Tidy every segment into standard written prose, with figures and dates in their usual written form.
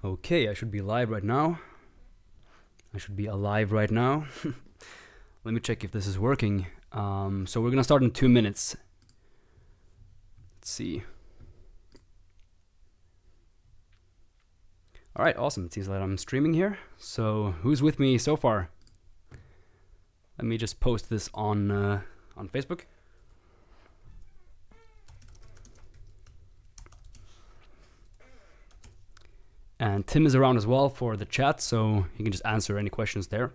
Okay, I should be live right now. I should be alive right now. Let me check if this is working. So we're gonna start in 2 minutes. Let's see. All right, awesome. It seems like I'm streaming here. So who's with me so far? Let me just post this on Facebook. And Tim is around as well for the chat, so you can just answer any questions there.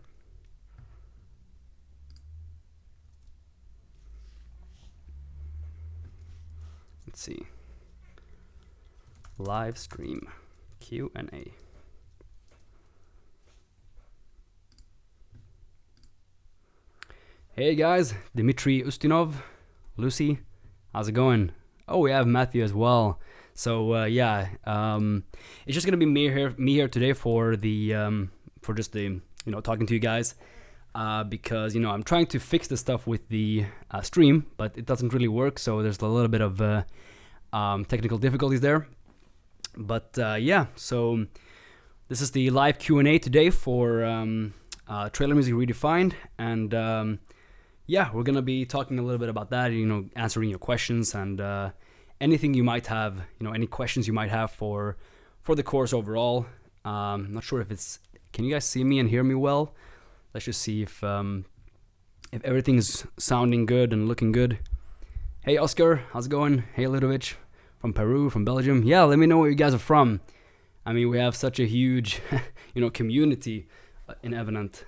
Let's see. Live stream Q&A. Hey guys, Dmitry Ustinov, Lucy, how's it going? Oh, we have Matthew as well. So it's just gonna be me here today for the for just the talking to you guys, because I'm trying to fix the stuff with the stream, but it doesn't really work. So there's a little bit of technical difficulties there. But so this is the live Q&A today for Trailer Music Redefined, and we're gonna be talking a little bit about that. Answering your questions and anything you might have, any questions you might have for the course overall. I'm not sure if it's. Can you guys see me and hear me well? Let's just see if everything's sounding good and looking good. Hey Oscar, how's it going? Hey Ludovic, from Peru, from Belgium. Yeah, let me know where you guys are from. I mean, we have such a huge, community in Evident.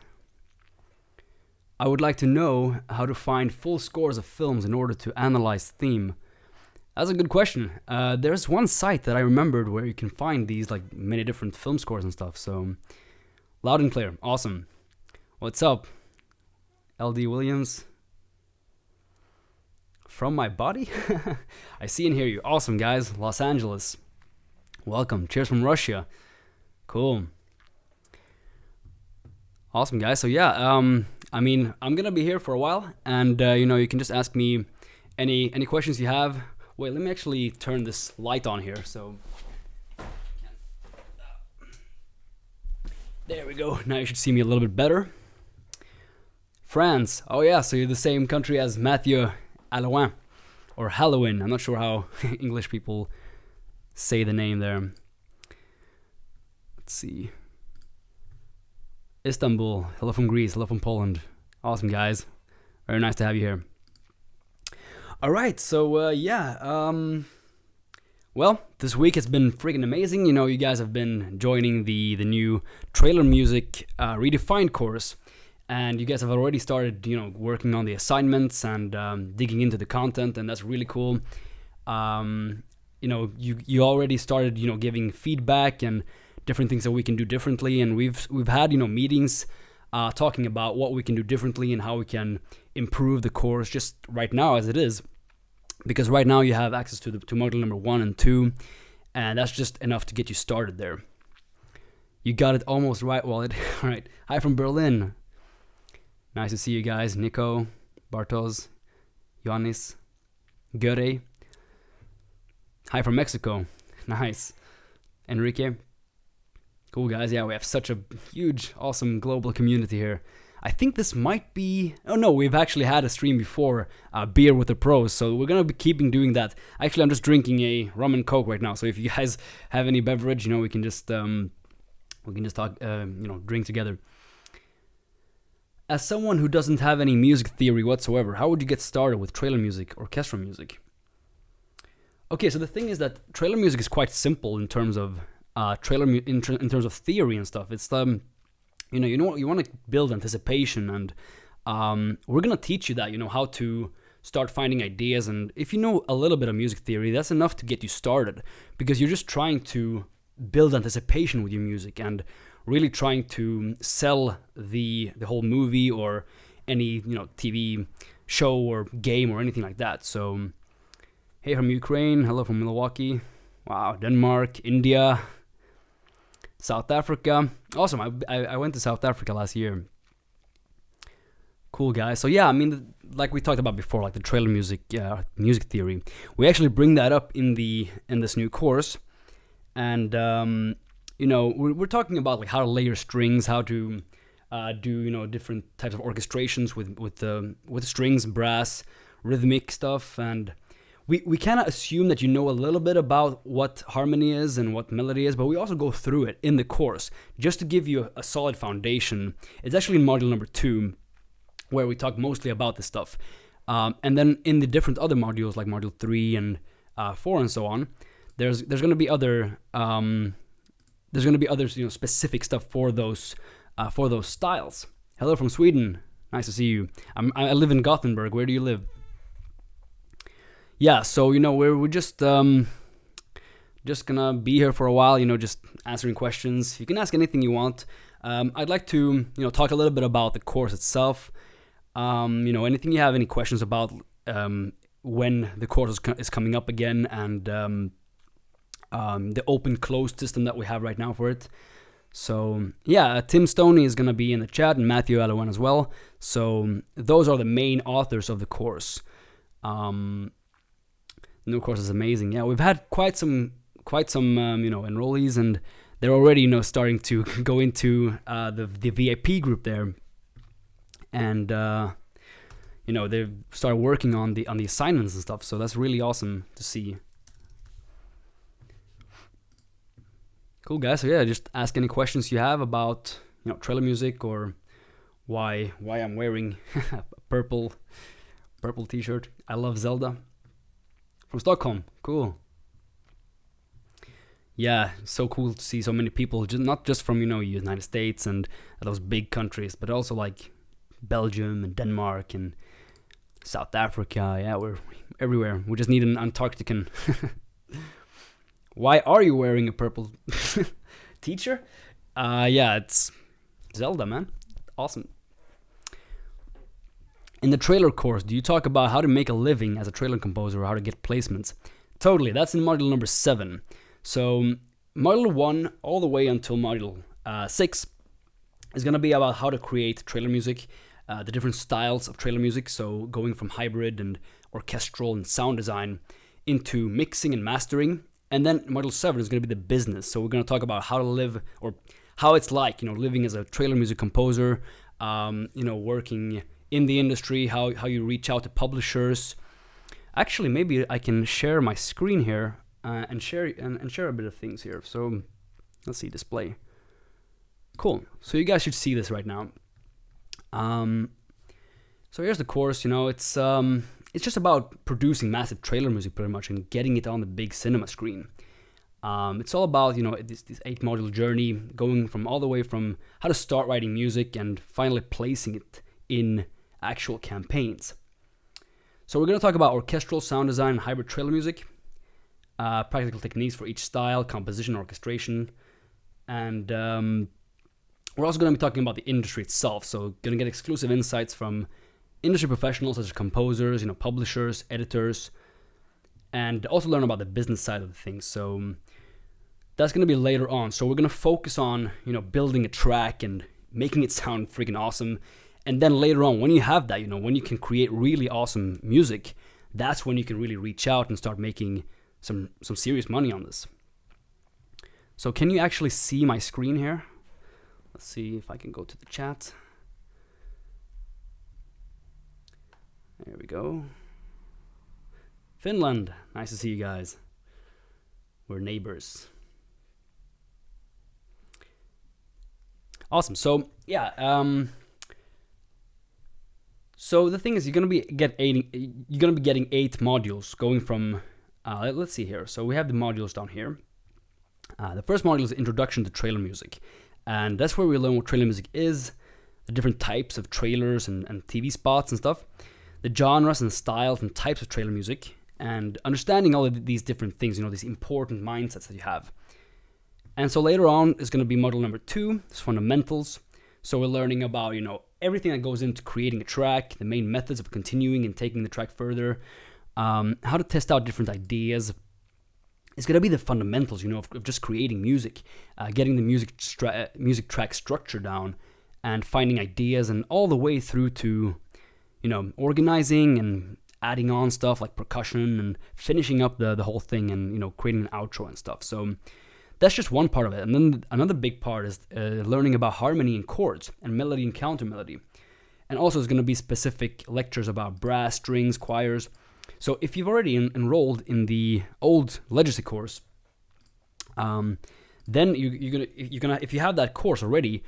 I would like to know how to find full scores of films in order to analyze theme. That's a good question. There's one site that I remembered where you can find these like many different film scores and stuff. So, loud and clear, awesome. What's up, LD Williams? From my body? I see and hear you. Awesome, guys. Los Angeles. Welcome. Cheers from Russia. Cool. Awesome, guys. So I'm gonna be here for a while, and you can just ask me any questions you have. Wait, let me actually turn this light on here. So there we go. Now you should see me a little bit better. France. Oh yeah, so you're the same country as Mathieu Halloween, or Halloween. I'm not sure how English people say the name there. Let's see. Istanbul. Hello from Greece. Hello from Poland. Awesome, guys. Very nice to have you here. All right, so well, this week has been freaking amazing. You guys have been joining the new Trailer Music Redefined course, and you guys have already started, working on the assignments and digging into the content, and that's really cool. You already started, giving feedback and different things that we can do differently, and we've had, meetings talking about what we can do differently and how we can improve the course just right now as it is. Because right now you have access to module number 1 and 2, and that's just enough to get you started there. You got it almost right, Wallet. All right. Hi from Berlin. Nice to see you guys. Nico, Bartos, Ioannis, Göre. Hi from Mexico. Nice. Enrique. Cool, guys. Yeah, we have such a huge, awesome global community here. I think this might be... Oh no, we've actually had a stream before, Beer with the Pros, so we're gonna be keeping doing that. Actually, I'm just drinking a rum and coke right now, so if you guys have any beverage, we can just talk, drink together. As someone who doesn't have any music theory whatsoever, how would you get started with trailer music, orchestral music? Okay, so the thing is that trailer music is quite simple in terms of in terms of theory and stuff. It's you want to build anticipation, and we're gonna teach you that, how to start finding ideas. And if you know a little bit of music theory, that's enough to get you started, because you're just trying to build anticipation with your music and really trying to sell the whole movie or any TV show or game or anything like that. So hey from Ukraine, hello from Milwaukee, wow, Denmark, India, South Africa. Awesome. I went to South Africa last year. Cool, guys. So like we talked about before, like the trailer music theory, we actually bring that up in this new course. And we're talking about like how to layer strings, how to do different types of orchestrations with strings, brass, rhythmic stuff, and we kind of assume that you know a little bit about what harmony is and what melody is, but we also go through it in the course just to give you a solid foundation. It's actually in module number 2 where we talk mostly about this stuff, and then in the different other modules like module 3 and 4 and so on, there's going to be other specific stuff for those styles. Hello from Sweden, nice to see you. I live in Gothenburg. Where do you live? Yeah, so we're just gonna be here for a while, just answering questions. You can ask anything you want. I'd like to talk a little bit about the course itself. Anything you have any questions about when the course is coming up again, and the open closed system that we have right now for it. So yeah, Tim Stoney is gonna be in the chat, and Matthew Alawan as well. So those are the main authors of the course. The new course is amazing. Yeah, we've had quite some enrollees, and they're already starting to go into the VIP group there, and they've started working on the assignments and stuff. So that's really awesome to see. Cool, guys. So yeah, just ask any questions you have about trailer music, or why I'm wearing a purple t-shirt. I love Zelda. From Stockholm, cool. Yeah, so cool to see so many people, not just from United States and those big countries, but also like Belgium and Denmark and South Africa. Yeah, we're everywhere. We just need an Antarctican. Why are you wearing a purple teacher? Yeah, it's Zelda, man. Awesome. In the trailer course, do you talk about how to make a living as a trailer composer or how to get placements? Totally, that's in module number 7. So module 1 all the way until module 6 is going to be about how to create trailer music, the different styles of trailer music, so going from hybrid and orchestral and sound design into mixing and mastering. And then module 7 is going to be the business, so we're going to talk about how to live, or how it's like, living as a trailer music composer, working in the industry, how you reach out to publishers. Actually, maybe I can share my screen here and share a bit of things here. So let's see, display. Cool. So you guys should see this right now. So here's the course. It's just about producing massive trailer music pretty much and getting it on the big cinema screen. It's all about this 8-module journey, going from all the way from how to start writing music and finally placing it in actual campaigns. So we're going to talk about orchestral sound design and hybrid trailer music, practical techniques for each style, composition, orchestration, and we're also going to be talking about the industry itself. So going to get exclusive insights from industry professionals such as composers, publishers, editors, and also learn about the business side of the things. So that's going to be later on. So we're going to focus on building a track and making it sound freaking awesome. And then later on, when you have that, when you can create really awesome music, that's when you can really reach out and start making some serious money on this. So can you actually see my screen here? Let's see if I can go to the chat. There we go. Finland, nice to see you guys. We're neighbors. Awesome. So yeah, so the thing is, you're gonna be getting 8 modules going from. Let's see here. So we have the modules down here. The first module is Introduction to Trailer Music, and that's where we learn what trailer music is, the different types of trailers and TV spots and stuff, the genres and styles and types of trailer music, and understanding all of these different things, these important mindsets that you have. And so later on is going to be module number 2, it's fundamentals. So we're learning about, everything that goes into creating a track, the main methods of continuing and taking the track further, how to test out different ideas. It's going to be the fundamentals, of just creating music, getting the music track structure down, and finding ideas, and all the way through to, organizing and adding on stuff like percussion and finishing up the whole thing, and creating an outro and stuff. So that's just one part of it. And then another big part is learning about harmony and chords and melody and counter melody. And also it's going to be specific lectures about brass, strings, choirs. So if you've already enrolled in the old Legacy course, then you're gonna if you have that course already,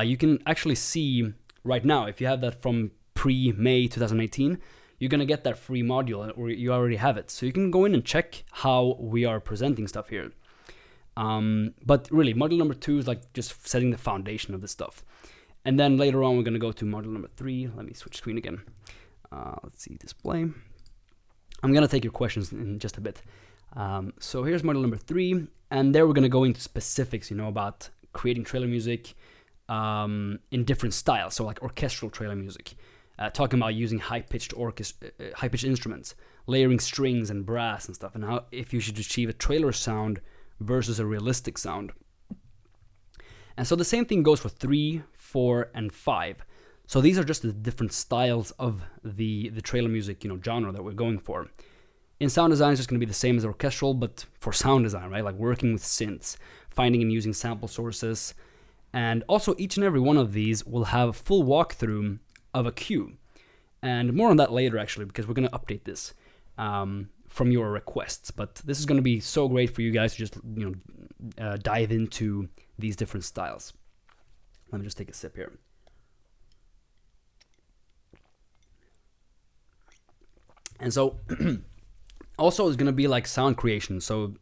you can actually see right now, if you have that from pre-May 2018, you're gonna get that free module, or you already have it. So you can go in and check how we are presenting stuff here. But really, module number 2 is like just setting the foundation of this stuff. And then later on, we're going to go to module number 3. Let me switch screen again. Let's see, display. I'm going to take your questions in just a bit. So here's module number 3. And there we're going to go into specifics, about creating trailer music in different styles. So like orchestral trailer music. Talking about using high-pitched instruments, layering strings and brass and stuff. And how if you should achieve a trailer sound versus a realistic sound. And so the same thing goes for 3, 4, and 5. So these are just the different styles of the trailer music, genre that we're going for. In sound design, it's just going to be the same as orchestral, but for sound design, right? Like working with synths, finding and using sample sources. And also each and every one of these will have a full walkthrough of a cue. And more on that later, actually, because we're going to update this. From your requests, but this is going to be so great for you guys to just dive into these different styles. Let me just take a sip here. And so also it's going to be like sound creation. So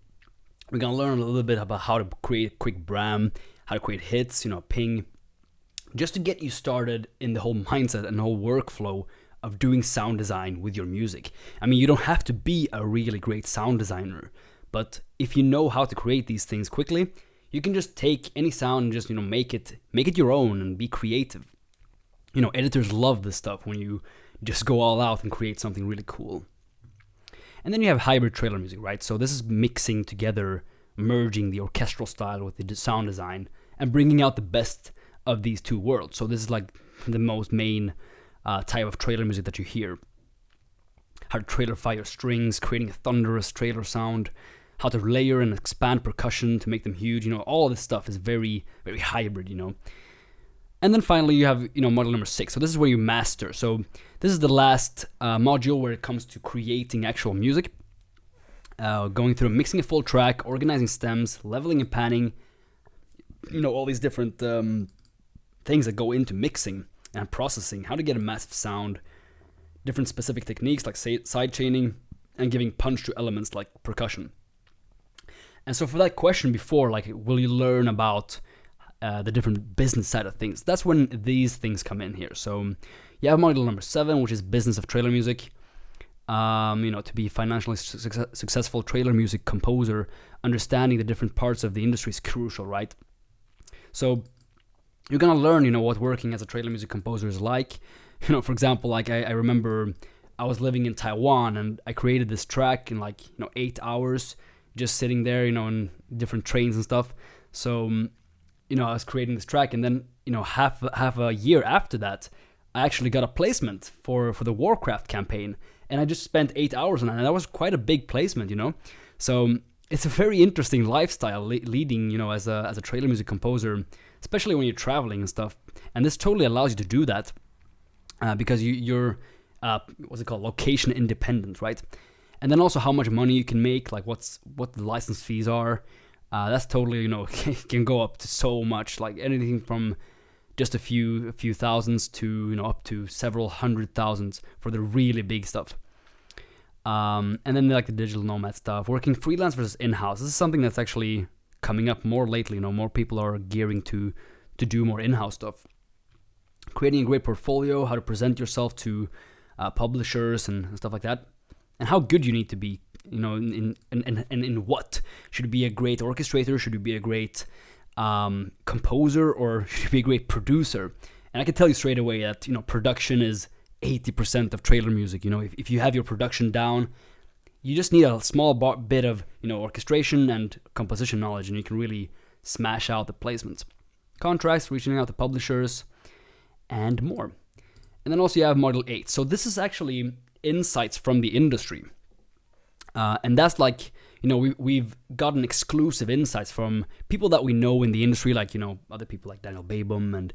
we're going to learn a little bit about how to create a quick bram, how to create hits, ping, just to get you started in the whole mindset and the whole workflow of doing sound design with your music. I mean, you don't have to be a really great sound designer, but if you know how to create these things quickly, you can just take any sound and just, make it your own and be creative. Editors love this stuff when you just go all out and create something really cool. And then you have hybrid trailer music, right? So this is mixing together, merging the orchestral style with the sound design and bringing out the best of these two worlds. So this is like the most main type of trailer music that you hear. How to trailerify your strings, creating a thunderous trailer sound, how to layer and expand percussion to make them huge. All of this stuff is very, very hybrid, And then finally you have, module number 6. So this is where you master. So this is the last module where it comes to creating actual music. Going through mixing a full track, organizing stems, leveling and panning, all these different things that go into mixing and processing, how to get a massive sound, different specific techniques like side chaining, and giving punch to elements like percussion. And so for that question before, like, will you learn about the different business side of things? That's when these things come in here. So you have module number 7, which is business of trailer music. To be financially successful trailer music composer, understanding the different parts of the industry is crucial, right? So you're gonna learn, what working as a trailer music composer is like. For example, like I remember I was living in Taiwan and I created this track in 8 hours, just sitting there, in different trains and stuff. So, I was creating this track, and then, half a year after that, I actually got a placement for the Warcraft campaign, and I just spent 8 hours on it, and that was quite a big placement, So it's a very interesting lifestyle leading, as a trailer music composer, especially when you're traveling and stuff. And this totally allows you to do that because you're location independent, right? And then also how much money you can make, like what the license fees are. That's totally, can go up to so much, like anything from just a few thousands to, up to several hundred thousands for the really big stuff. And then like the digital nomad stuff, working freelance versus in-house. This is something that's actually coming up more lately. More people are gearing to do more in-house stuff. Creating a great portfolio, how to present yourself to publishers and stuff like that, and how good you need to be. In what? Should you be a great orchestrator? Should you be a great composer, or should you be a great producer? And I can tell you straight away that production is 80% of trailer music. If you have your production down, you just need a small bit of orchestration and composition knowledge, and you can really smash out the placements, contracts, reaching out to publishers, and more. And then also you have module 8. So this is actually insights from the industry. And that's like, we've gotten exclusive insights from people that we know in the industry, like, other people like Daniel Babum and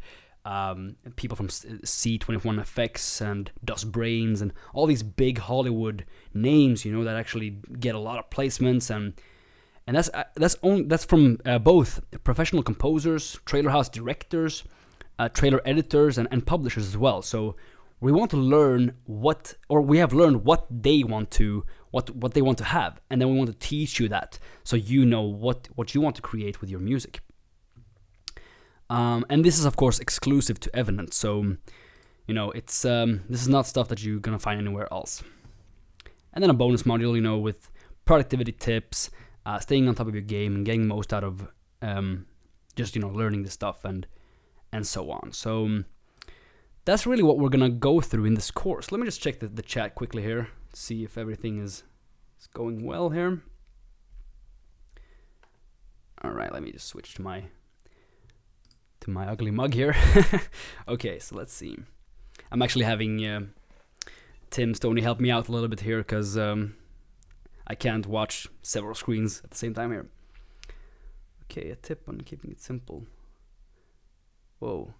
people from C21FX and Dust Brains and all these big Hollywood names, that actually get a lot of placements, and that's from both professional composers, trailer house directors, trailer editors, and publishers as well. So we want to learn we have learned what they want to have, and then we want to teach you that, so you know what you want to create with your music. And this is of course exclusive to Evidence, so it's this is not stuff that you're gonna find anywhere else. And then a bonus module, with productivity tips, staying on top of your game, and getting most out of just learning the stuff and so on. So that's really what we're gonna go through in this course. Let me just check the chat quickly here, see if everything is going well here. All right, let me just switch to my ugly mug here. Okay, so let's see. I'm actually having Tim Stoney help me out a little bit here, because I can't watch several screens at the same time here. Okay, a tip on keeping it simple. Whoa.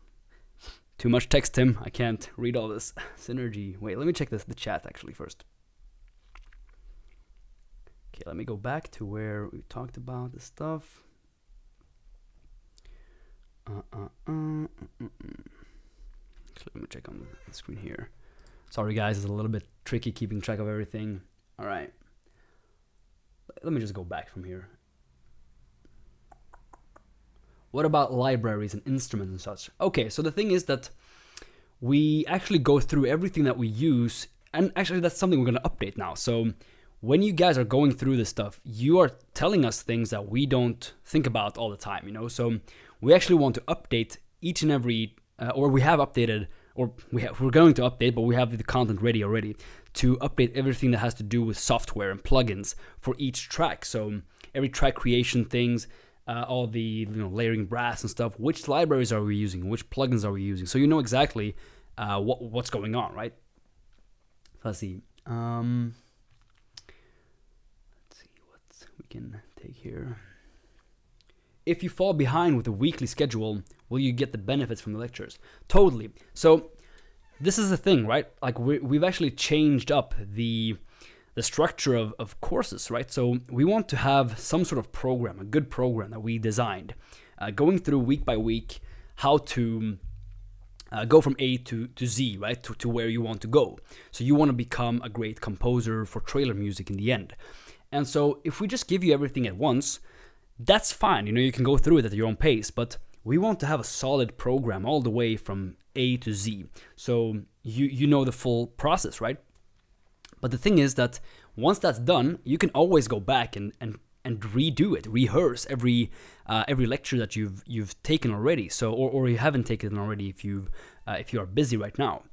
Too much text, Tim. I can't read all this. Synergy. Wait, let me check the chat actually first. Okay, let me go back to where we talked about this stuff. So let me check on the screen here. Sorry guys, it's a little bit tricky keeping track of everything. All right. Let me just go back from here. What about libraries and instruments and such? Okay, so the thing is that we actually go through everything that we use, and actually that's something we're going to update now. So when you guys are going through this stuff, you are telling us things that we don't think about all the time, So we actually want to update each and every, or we have updated, or we're going to update, but we have the content ready already to update everything that has to do with software and plugins for each track. So every track creation things, all the layering brass and stuff. Which libraries are we using? Which plugins are we using? So you know exactly what's going on, right? So let's see. Let's see what we can take here. If you fall behind with a weekly schedule, will you get the benefits from the lectures? Totally. So this is the thing, right? Like we've actually changed up the structure of courses, right? So we want to have some sort of program, a good program that we designed, going through week by week, how to go from A to Z, right? To where you want to go. So you want to become a great composer for trailer music in the end. And so if we just give you everything at once, that's fine. You can go through it at your own pace, but we want to have a solid program all the way from A to Z. So you know the full process, right? But the thing is that once that's done, you can always go back and redo it, rehearse every lecture that you've taken already. So or you haven't taken it already if you are busy right now.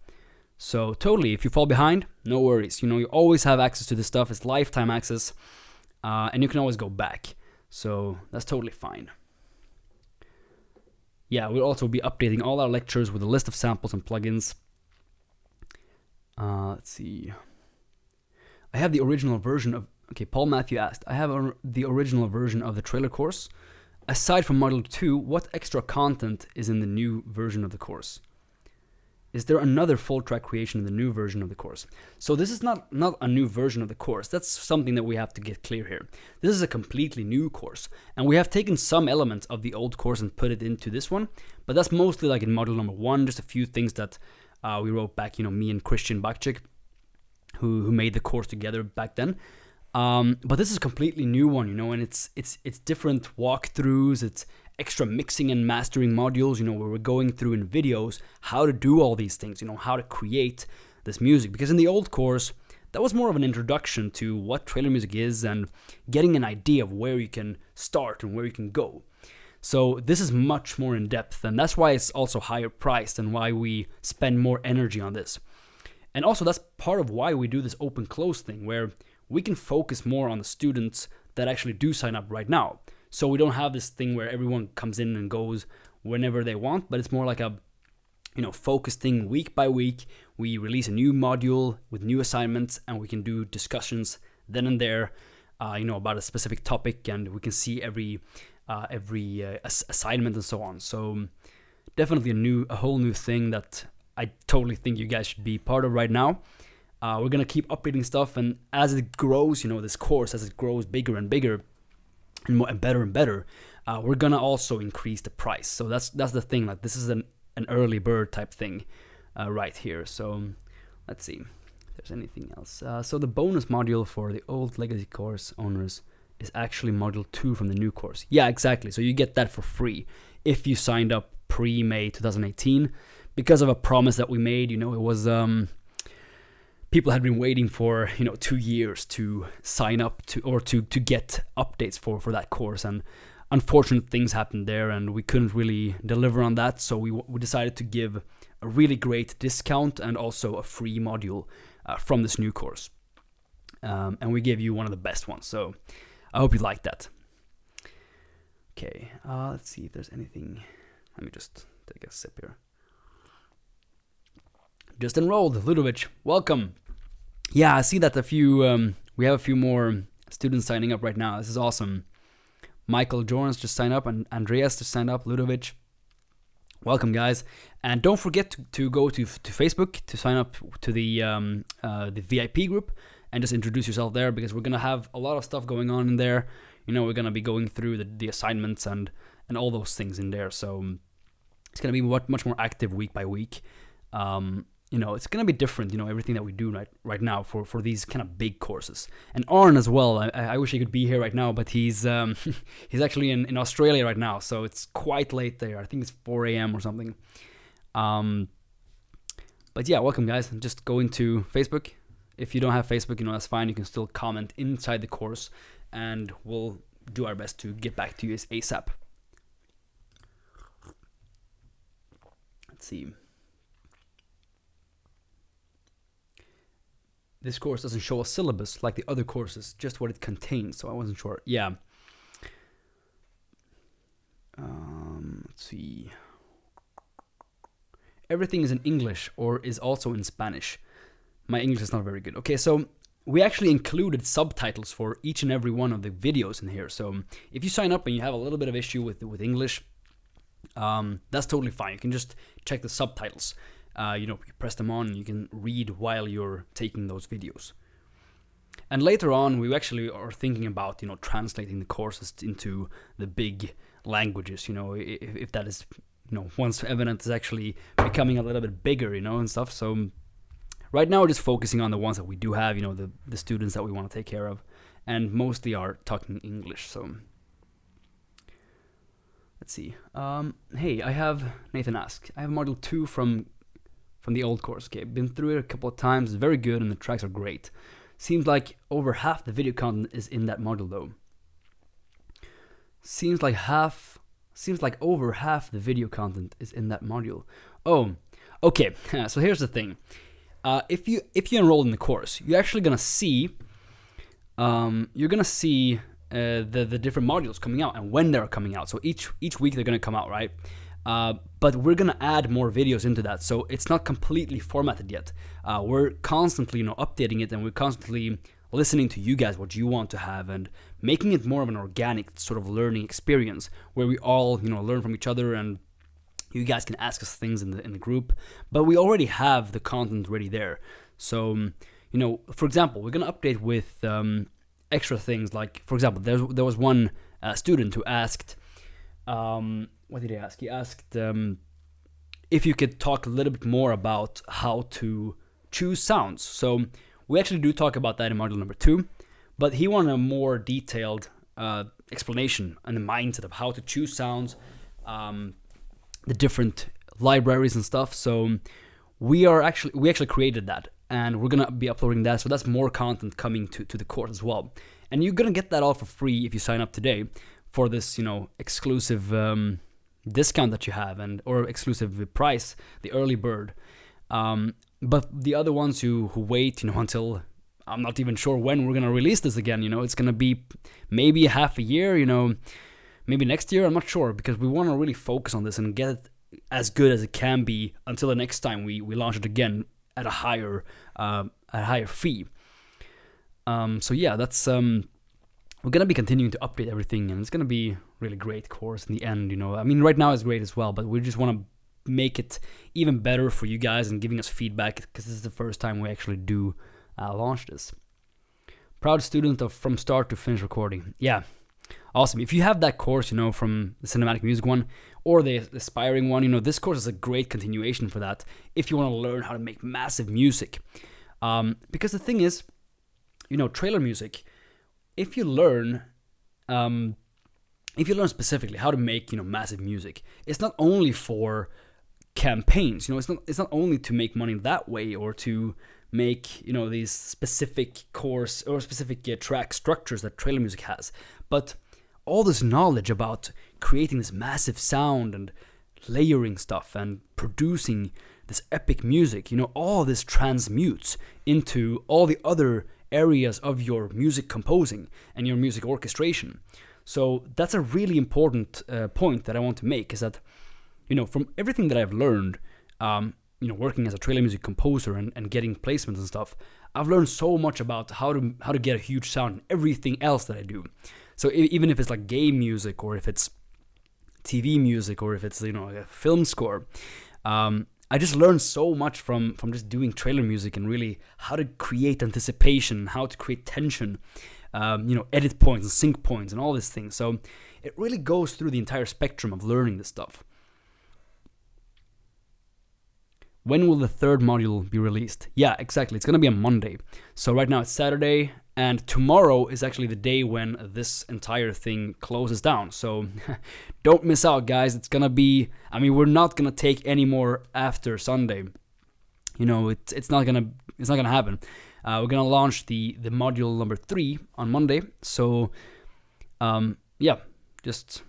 So totally, if you fall behind, no worries. You always have access to this stuff. It's lifetime access, and you can always go back. So that's totally fine. Yeah, we'll also be updating all our lectures with a list of samples and plugins. Let's see. I have the original version of... Okay, Paul Matthew asked. I have the original version of the trailer course. Aside from Module 2, what extra content is in the new version of the course? Is there another full track creation in the new version of the course? So this is not a new version of the course. That's something that we have to get clear here. This is a completely new course. And we have taken some elements of the old course and put it into this one. But that's mostly like in module number 1, just a few things that we wrote back, me and Christian Bakchik, who made the course together back then. But this is a completely new one, and it's different walkthroughs, it's extra mixing and mastering modules, where we're going through in videos how to do all these things, how to create this music. Because in the old course, that was more of an introduction to what trailer music is and getting an idea of where you can start and where you can go. So this is much more in depth, and that's why it's also higher priced and why we spend more energy on this. And also that's part of why we do this open-close thing, where we can focus more on the students that actually do sign up right now. So we don't have this thing where everyone comes in and goes whenever they want, but it's more like a focused thing week by week. We release a new module with new assignments, and we can do discussions then and there, about a specific topic, and we can see every assignment and so on. So definitely a whole new thing that I totally think you guys should be part of right now. We're gonna keep updating stuff, and as it grows, this course, as it grows bigger and bigger and more and better, we're gonna also increase the price. So that's the thing. Like, this is an early bird type thing right here. So let's see if there's anything else. So the bonus module for the old legacy course owners is actually module 2 from the new course. Yeah, exactly. So you get that for free if you signed up pre-May 2018, because of a promise that we made. It was people had been waiting for 2 years to sign up to get updates for that course, and unfortunate things happened there, and we couldn't really deliver on that. So we decided to give a really great discount and also a free module from this new course, and we gave you one of the best ones. So I hope you like that. Okay, let's see if there's anything. Let me just take a sip here. Just enrolled, Ludovic. Welcome. Yeah, I see that we have a few more students signing up right now. This is awesome. Michael Jorans just signed up, and Andreas just signed up. Ludovic. Welcome, guys. And don't forget to go to Facebook to sign up to the VIP group and just introduce yourself there, because we're going to have a lot of stuff going on in there. We're going to be going through the assignments and all those things in there. So it's going to be much more active week by week. It's going to be different, everything that we do right now for these kind of big courses. And Arn as well, I wish he could be here right now, but he's actually in Australia right now, so it's quite late there. I think it's 4 a.m. or something. But yeah, welcome, guys. Just go into Facebook. If you don't have Facebook, that's fine. You can still comment inside the course, and we'll do our best to get back to you ASAP. Let's see. This course doesn't show a syllabus like the other courses, just what it contains, so I wasn't sure. Yeah. Let's see. Everything is in English or is also in Spanish. My English is not very good. Okay, so we actually included subtitles for each and every one of the videos in here. So if you sign up and you have a little bit of issue with English, that's totally fine. You can just check the subtitles. You press them on and you can read while you're taking those videos. And later on, we actually are thinking about, translating the courses into the big languages, if that is, once Evident is actually becoming a little bit bigger, and stuff. So right now we're just focusing on the ones that we do have, the students that we want to take care of, and mostly are talking English. So let's see. Hey, I have Nathan ask. I have module 2 from the old course. Okay, been through it a couple of times. It's very good and the tracks are great. Seems like over half the video content is in that module though. Seems like over half the video content is in that module. Oh, okay. So here's the thing. If you enroll in the course, you're actually gonna see the different modules coming out and when they're coming out. So each week they're gonna come out, right? But we're gonna add more videos into that, so it's not completely formatted yet. We're constantly, updating it, and we're constantly listening to you guys, what you want to have, and making it more of an organic sort of learning experience where we all, learn from each other, and you guys can ask us things in the group. But we already have the content ready there. So, for example, we're gonna update with extra things. Like, for example, there was one student who asked. What did he ask? He asked if you could talk a little bit more about how to choose sounds. So we actually do talk about that in module number 2, but he wanted a more detailed explanation and the mindset of how to choose sounds, the different libraries and stuff. So we actually created that, and we're gonna be uploading that. So that's more content coming to the course as well, and you're gonna get that all for free if you sign up today for this, exclusive discount that you have, or exclusive price, the early bird. But the other ones who wait, until I'm not even sure when we're gonna release this again. It's gonna be maybe half a year, maybe next year. I'm not sure, because we want to really focus on this and get it as good as it can be until the next time we launch it again at a higher fee. So yeah, that's we're gonna be continuing to update everything, and it's gonna be really great course in the end. I mean, right now it's great as well, but we just want to make it even better for you guys and giving us feedback, because this is the first time we actually do launch this. Proud student of from start to finish recording. Yeah, awesome. If you have that course, from the cinematic music one or the aspiring one, this course is a great continuation for that if you want to learn how to make massive music. Because the thing is, trailer music, if you learn specifically how to make massive music, it's not only for campaigns. It's not only to make money that way or to make these specific course or specific track structures that trailer music has, but all this knowledge about creating this massive sound and layering stuff and producing this epic music, all this transmutes into all the other areas of your music composing and your music orchestration. So that's a really important point that I want to make, is that from everything that I've learned, working as a trailer music composer and getting placements and stuff, I've learned so much about how to get a huge sound in everything else that I do. So even if it's like game music, or if it's TV music, or if it's a film score, I just learned so much from just doing trailer music, and really how to create anticipation, how to create tension, edit points and sync points and all these things. So it really goes through the entire spectrum of learning this stuff. When will the third module be released? Yeah, exactly. It's going to be on Monday. So right now it's Saturday, and tomorrow is actually the day when this entire thing closes down. So don't miss out, guys. It's going to be, we're not going to take any more after Sunday. It's not going to happen. We're going to launch the module number 3 on Monday. So just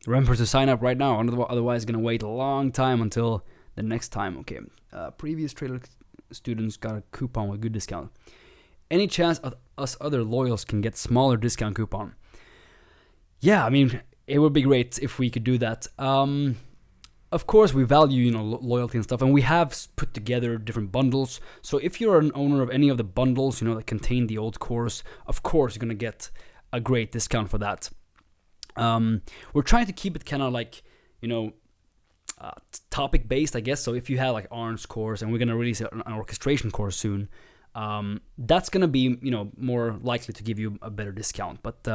remember to sign up right now. Otherwise, it's going to wait a long time until the next time. Okay, previous trailer students got a coupon with good discount. Any chance us other loyals can get smaller discount coupon? Yeah, it would be great if we could do that. Of course, we value loyalty and stuff, and we have put together different bundles. So if you're an owner of any of the bundles that contain the old course, of course you're gonna get a great discount for that. We're trying to keep it kind of like topic based, I guess. So if you have like Arn's course, and we're gonna release an orchestration course soon, that's gonna be more likely to give you a better discount. But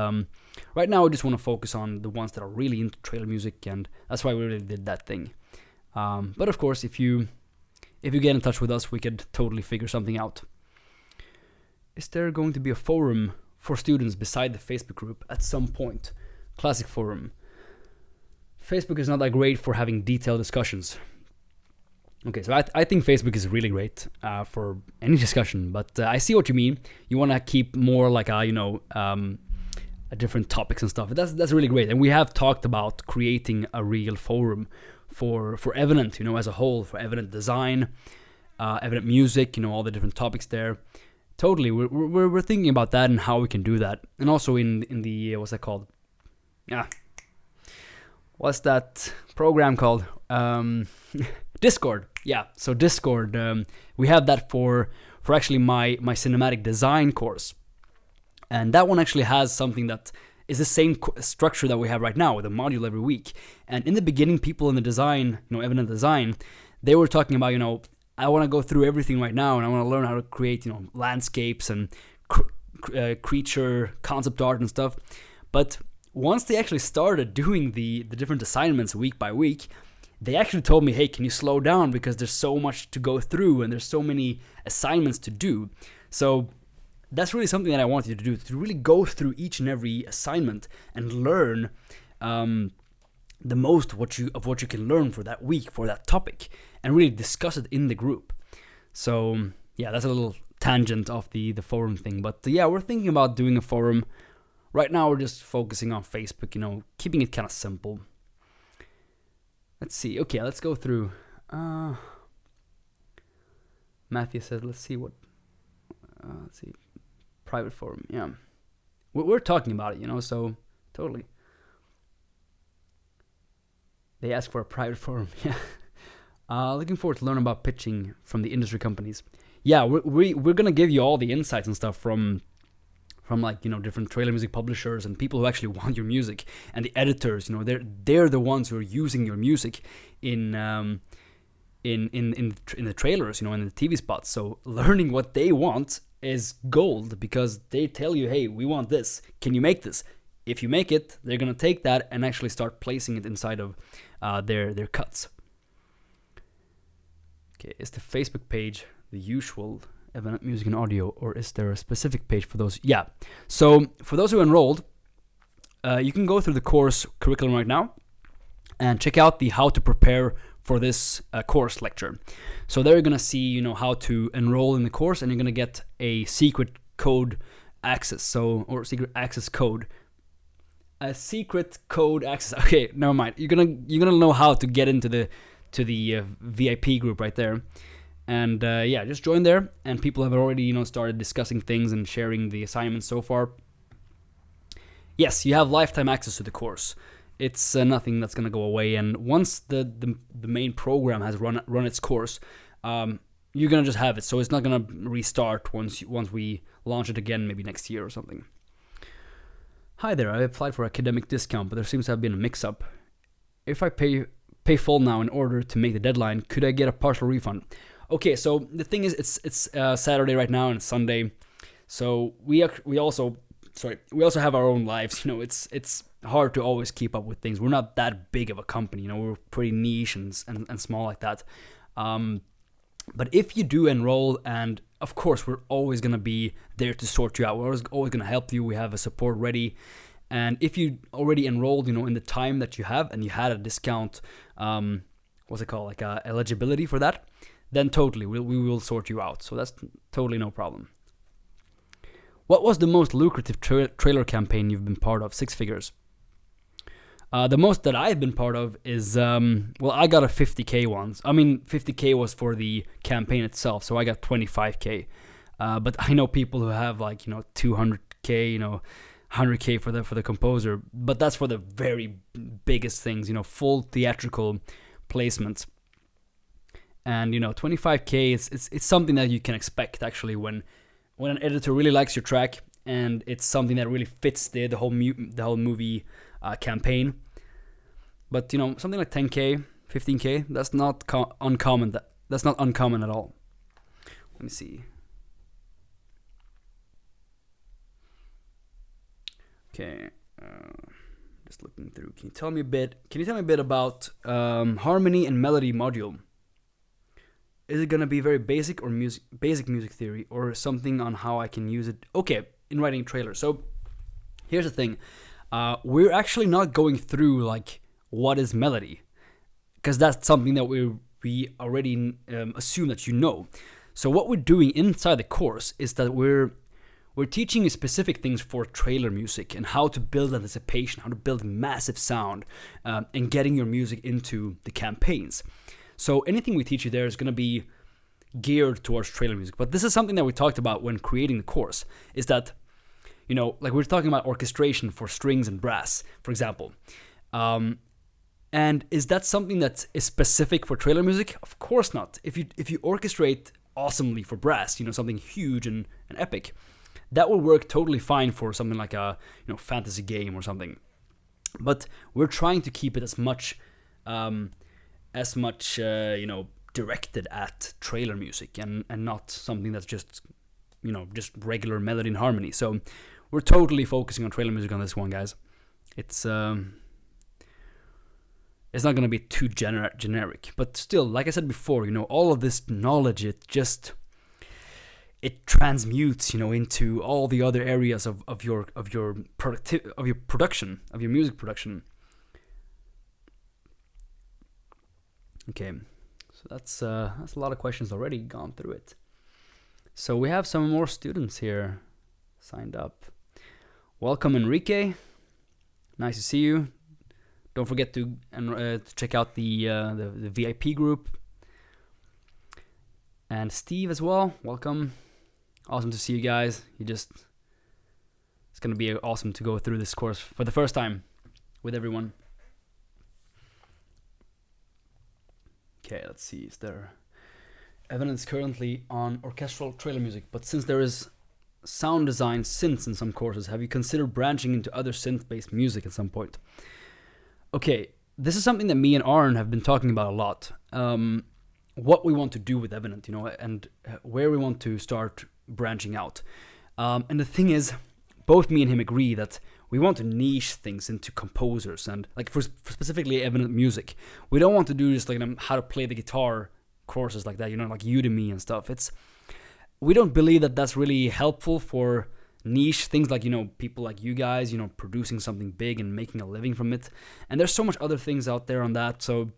right now I just want to focus on the ones that are really into trailer music, and that's why we really did that thing. But of course, if you get in touch with us, we could totally figure something out. Is there going to be a forum for students beside the Facebook group at some point? Classic forum. Facebook is not that great for having detailed discussions. Okay, so I think Facebook is really great for any discussion, but I see what you mean. You want to keep more like different topics and stuff. That's really great, and we have talked about creating a real forum for Evident, as a whole, for Evident design, Evident music, all the different topics there. Totally, we're thinking about that and how we can do that, and also in the what's that called? What's that program called? Discord. Yeah, so Discord, we have that for actually my cinematic design course, and that one actually has something that is the same structure that we have right now, with a module every week. And in the beginning, people in the design, Evident design, they were talking about, I want to go through everything right now, and I want to learn how to create, landscapes and creature concept art and stuff. But once they actually started doing the different assignments week by week, they actually told me, hey, can you slow down, because there's so much to go through and there's so many assignments to do. So that's really something that I want you to do, to really go through each and every assignment and learn the most of what you can learn for that week, for that topic, and really discuss it in the group. So yeah, that's a little tangent of the forum thing. But yeah, we're thinking about doing a forum. Right now we're just focusing on Facebook, keeping it kind of simple. Let's see. Okay, let's go through. Matthew says, let's see what. Let's see. Private forum. Yeah. We're talking about it, so totally. They ask for a private forum. Yeah. Looking forward to learn about pitching from the industry companies. Yeah, we're going to give you all the insights and stuff from from like, different trailer music publishers and people who actually want your music, and the editors, they're the ones who are using your music in the trailers, in the TV spots. So learning what they want is gold, because they tell you, hey, we want this, can you make this? If you make it, they're gonna take that and actually start placing it inside of their cuts. Okay, is the Facebook page the usual Evanet Music and Audio, or is there a specific page for those? Yeah, so for those who enrolled, you can go through the course curriculum right now and check out the how to prepare for this course lecture. So there you're gonna see, how to enroll in the course, and you're gonna get a secret code access, or secret access code. A secret code access. Okay, never mind. You're gonna know how to get into the VIP group right there, and just join there. And people have already started discussing things and sharing the assignments so far. Yes, you have lifetime access to the course. It's nothing that's gonna go away. And once the main program has run its course, you're gonna just have it. So it's not gonna restart once we launch it again, maybe next year or something. Hi there, I applied for academic discount, but there seems to have been a mix-up. If I pay full now in order to make the deadline, could I get a partial refund? Okay, so the thing is, it's Saturday right now and it's Sunday, so we also have our own lives. It's hard to always keep up with things. We're not that big of a company. We're pretty niche and small like that. But if you do enroll, and of course we're always going to be there to sort you out, we're always going to help you, we have a support ready. And if you already enrolled, in the time that you have, and you had a discount, what's it called, like eligibility for that, then totally, we will sort you out. So that's totally no problem. What was the most lucrative trailer campaign you've been part of? 6 figures. The most that I've been part of is, I got a 50K once. 50K was for the campaign itself, so I got 25K. But I know people who have 200K, 100K for the composer. But that's for the very biggest things, full theatrical placements. And 25K, it's something that you can expect actually when an editor really likes your track, and it's something that really fits the whole movie campaign. But something like 10K, 15K, that's not uncommon. That's not uncommon at all. Let me see. Okay, just looking through. Can you tell me a bit about harmony and melody module? Is it gonna be very basic or basic music theory, or something on how I can use it? Okay, in writing trailers. So here's the thing. We're actually not going through what is melody, because that's something that we already assume that you know. So what we're doing inside the course is that we're teaching you specific things for trailer music, and how to build anticipation, how to build massive sound, and getting your music into the campaigns. So anything we teach you there is going to be geared towards trailer music. But this is something that we talked about when creating the course, is that, we're talking about orchestration for strings and brass, for example. And is that something that is specific for trailer music? Of course not. If you orchestrate awesomely for brass, something huge and epic, that will work totally fine for something like a fantasy game or something. But we're trying to keep it as much directed at trailer music, and not something that's just regular melody and harmony. So we're totally focusing on trailer music on this one, guys. It's not going to be too generic, but still, like I said before, all of this knowledge, it transmutes, into all the other areas of your music production. Okay, so that's a lot of questions already, gone through it. So we have some more students here signed up. Welcome, Enrique. Nice to see you. Don't forget to check out the VIP group. And Steve as well. Welcome. Awesome to see you guys. It's going to be awesome to go through this course for the first time with everyone. Okay, let's see. Is there evidence currently on orchestral trailer music? But since there is sound design synths in some courses. Have you considered branching into other synth-based music at some point? Okay, this is something that me and Arn have been talking about a lot. What we want to do with Evident, and where we want to start branching out. And the thing is, both me and him agree that we want to niche things into composers and like for specifically Evident music. We don't want to do just like how to play the guitar courses like that, like Udemy and stuff. We don't believe that that's really helpful for niche things like, people like you guys, producing something big and making a living from it. And there's so much other things out there on that. So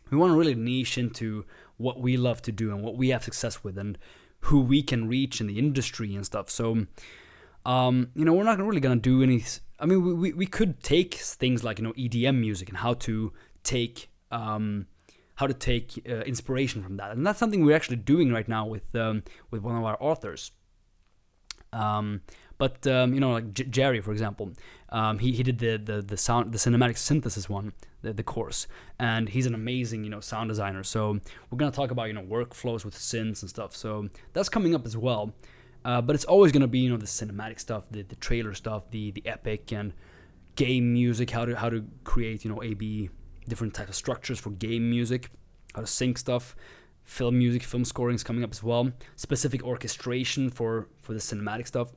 we want to really niche into what we love to do and what we have success with and who we can reach in the industry and stuff. So, we're not really going to do any... I mean, we could take things like, EDM music and how to take inspiration from that. And that's something we're actually doing right now with one of our authors. Like Jerry, for example, he did the cinematic synthesis one, the course, and he's an amazing, sound designer. So we're gonna talk about, workflows with synths and stuff. So that's coming up as well. But it's always gonna be, the cinematic stuff, the trailer stuff, the epic and game music, how to create, A/B different types of structures for game music, how to sync stuff. Film music, film scoring is coming up as well. Specific orchestration for the cinematic stuff.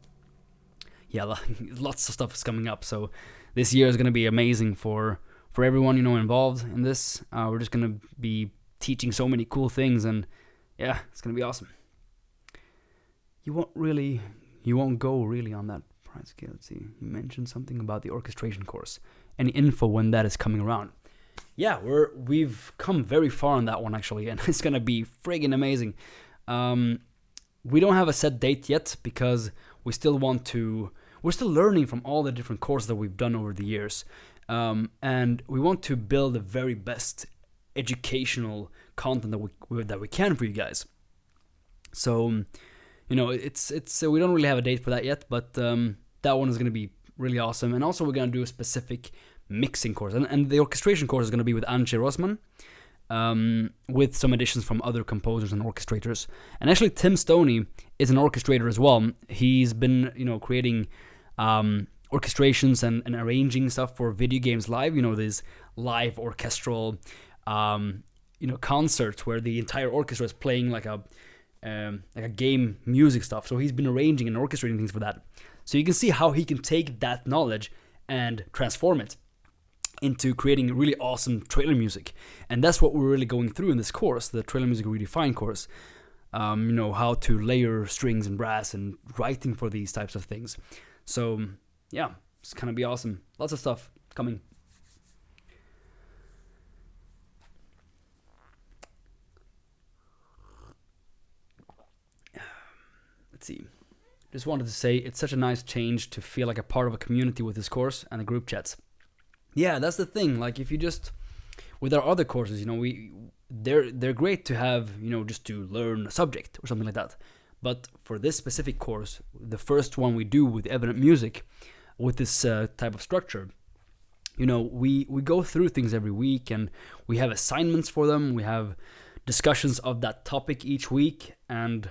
Yeah, lots of stuff is coming up. So this year is going to be amazing for everyone, involved in this. We're just going to be teaching so many cool things, and yeah, it's going to be awesome. You won't go really on that price scale. Let's see. You mentioned something about the orchestration course. Any info when that is coming around? Yeah, we've come very far on that one actually, and it's gonna be friggin' amazing. We don't have a set date yet because we're still learning from all the different courses that we've done over the years, and we want to build the very best educational content that we can for you guys. So, it's we don't really have a date for that yet, but that one is gonna be really awesome, and also we're gonna do a specific mixing course, and the orchestration course is going to be with Antje Rosman, with some additions from other composers and orchestrators. And actually Tim Stoney is an orchestrator as well. He's been creating orchestrations and arranging stuff for video games live, these live orchestral concerts where the entire orchestra is playing like a game music stuff. So he's been arranging and orchestrating things for that. So you can see how he can take that knowledge and transform it into creating really awesome trailer music. And that's what we're really going through in this course, the Trailer Music Redefined course. How to layer strings and brass and writing for these types of things. So yeah, it's gonna be awesome. Lots of stuff coming. Let's see. Just wanted to say it's such a nice change to feel like a part of a community with this course and the group chats. Yeah, that's the thing. Like if you just, with our other courses, they're great to have, just to learn a subject or something like that. But for this specific course, the first one we do with Evident Music, with this type of structure, we go through things every week and we have assignments for them. We have discussions of that topic each week, and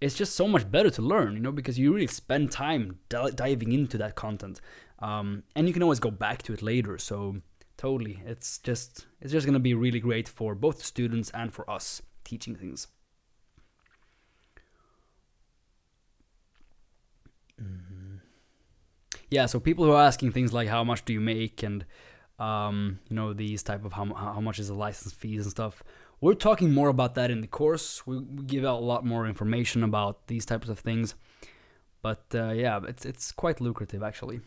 it's just so much better to learn, because you really spend time diving into that content. And you can always go back to it later. So totally, it's just going to be really great for both students and for us teaching things. Mm-hmm. Yeah, so people who are asking things like how much do you make and these type of how much is the license fees and stuff. We're talking more about that in the course. We give out a lot more information about these types of things. But yeah, it's quite lucrative actually.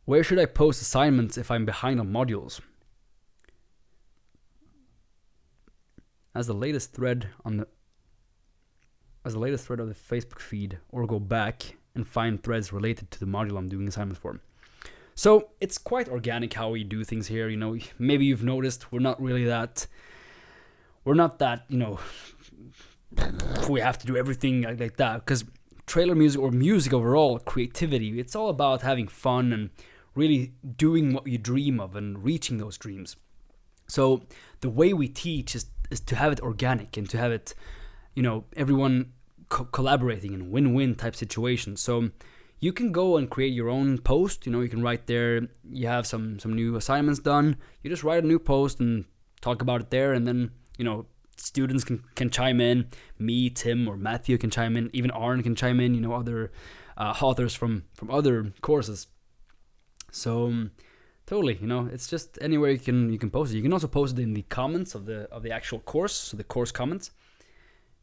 Where should I post assignments if I'm behind on modules? As the latest thread of the Facebook feed, or go back and find threads related to the module I'm doing assignments for. So it's quite organic how we do things here. Maybe you've noticed we're not that, we have to do everything like that, because trailer music or music overall, creativity, it's all about having fun and really doing what you dream of and reaching those dreams. So the way we teach is to have it organic and to have it, everyone collaborating in win-win type situations. So you can go and create your own post. You can write there. You have some new assignments done. You just write a new post and talk about it there, and then students can chime in. Me, Tim, or Matthew can chime in. Even Arn can chime in. Other authors from other courses. So totally, it's just anywhere you can post it. You can also post it in the comments of the actual course, so the course comments.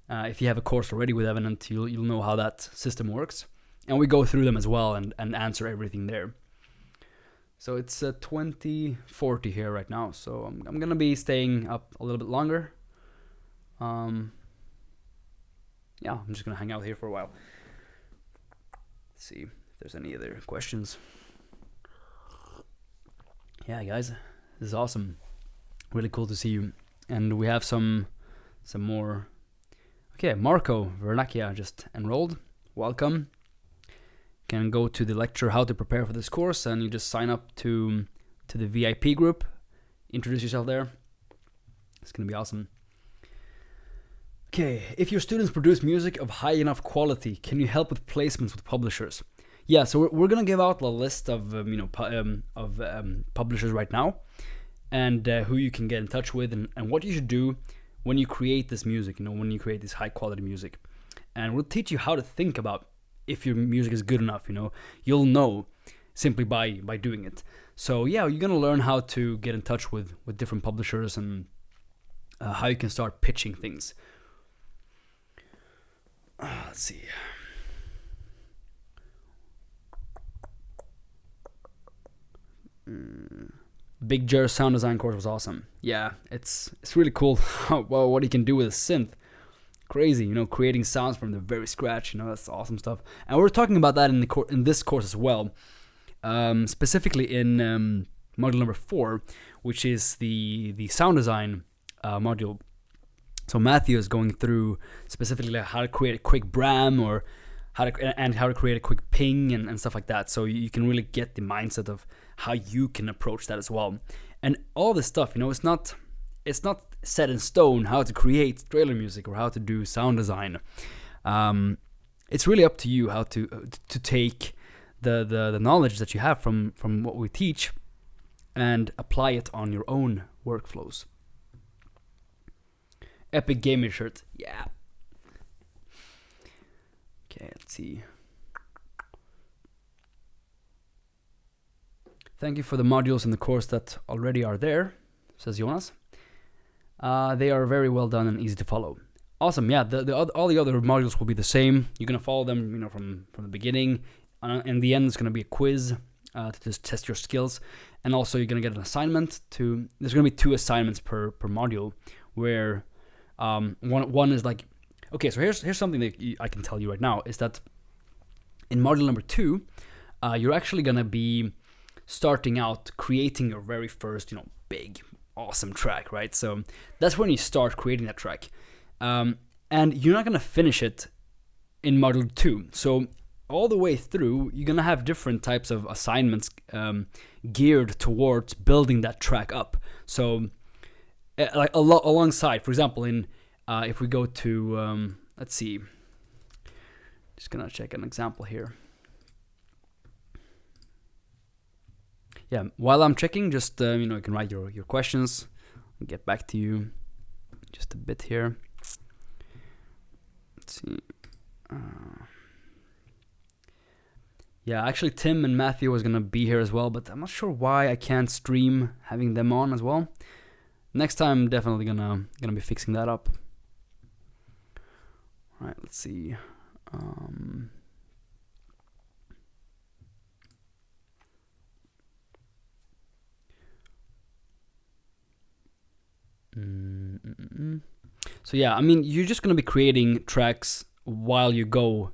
If you have a course already with Evident, you'll know how that system works, and we go through them as well and answer everything there. So it's 20:40 here right now, so I'm gonna be staying up a little bit longer. I'm just gonna hang out here for a while. Let's see if there's any other questions. Yeah, guys, this is awesome. Really cool to see you. And we have some more. Okay, Marco Vernacia just enrolled. Welcome. Can go to the lecture How to Prepare for This Course, and you just sign up to the VIP group. Introduce yourself there. It's gonna be awesome. Okay, if your students produce music of high enough quality, can you help with placements with publishers? Yeah, so we're gonna give out a list of publishers right now, and who you can get in touch with, and what you should do when you create this music. When you create this high quality music, and we'll teach you how to think about if your music is good enough. You'll know simply by doing it. So yeah, you're gonna learn how to get in touch with different publishers and how you can start pitching things. Let's see. Big Jer's sound design course was awesome. Yeah, it's really cool what he can do with a synth. Crazy, creating sounds from the very scratch. That's awesome stuff. And we're talking about that in this course as well, specifically in module number 4, which is the sound design module. So Matthew is going through specifically how to create a quick bram, or how to create a quick ping and stuff like that. So you can really get the mindset of how you can approach that as well. And all this stuff, it's not set in stone how to create trailer music or how to do sound design. It's really up to you how to take the knowledge that you have from what we teach and apply it on your own workflows. Epic Gamer shirt, yeah. Okay, let's see. Thank you for the modules in the course that already are there, says Jonas. They are very well done and easy to follow. Awesome, yeah. All the other modules will be the same. You're gonna follow them, from the beginning. In the end, it's gonna be a quiz to just test your skills, and also you're gonna get an assignment. There's gonna be 2 assignments per module, where one is like, okay. So here's something that I can tell you right now is that in module number 2, you're actually gonna be starting out creating your very first, big, awesome track, right? So that's when you start creating that track. And you're not going to finish it in module 2. So all the way through, you're going to have different types of assignments geared towards building that track up. So alongside, for example, if we go to, let's see, just going to check an example here. Yeah, while I'm checking, just, you can write your questions. I'll get back to you just a bit here. Let's see. Yeah, actually Tim and Matthew was going to be here as well, but I'm not sure why I can't stream having them on as well. Next time, I'm definitely gonna be fixing that up. All right, let's see. So yeah, you're just going to be creating tracks while you go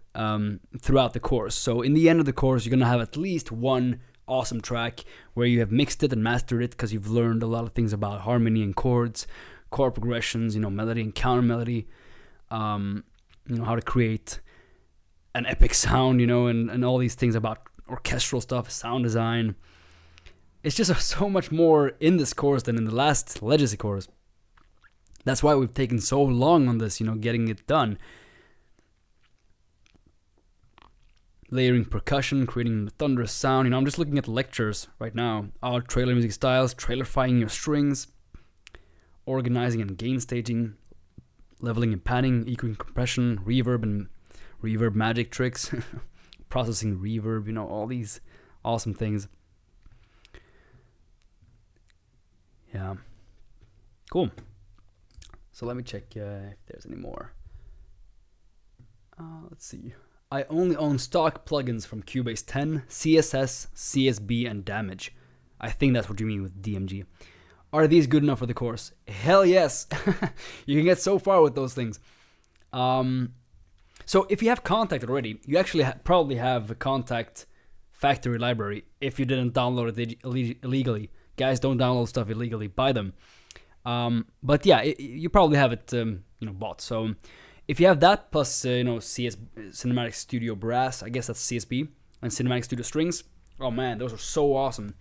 throughout the course. So in the end of the course, you're going to have at least one awesome track where you have mixed it and mastered it, because you've learned a lot of things about harmony and chords, chord progressions, melody and counter melody, how to create an epic sound, and all these things about orchestral stuff, sound design. It's just so much more in this course than in the last Legacy course. That's why we've taken so long on this, getting it done. layering percussion, creating a thunderous sound. I'm just looking at the lectures right now. All trailer music styles, trailerifying your strings, organizing and gain staging, leveling and panning, EQing compression, reverb and reverb magic tricks, processing reverb, all these awesome things. Yeah. Cool. So let me check if there's any more. Let's see. I only own stock plugins from Cubase 10, CSS, CSB, and Damage. I think that's what you mean with DMG. Are these good enough for the course? Hell yes! You can get so far with those things. So if you have Contact already, you actually probably have a Contact factory library if you didn't download it illegally. Guys, don't download stuff illegally. Buy them. But yeah, you probably have it bought. So if you have that plus Cinematic Studio Brass, I guess that's CSB, and Cinematic Studio Strings, oh man, those are so awesome.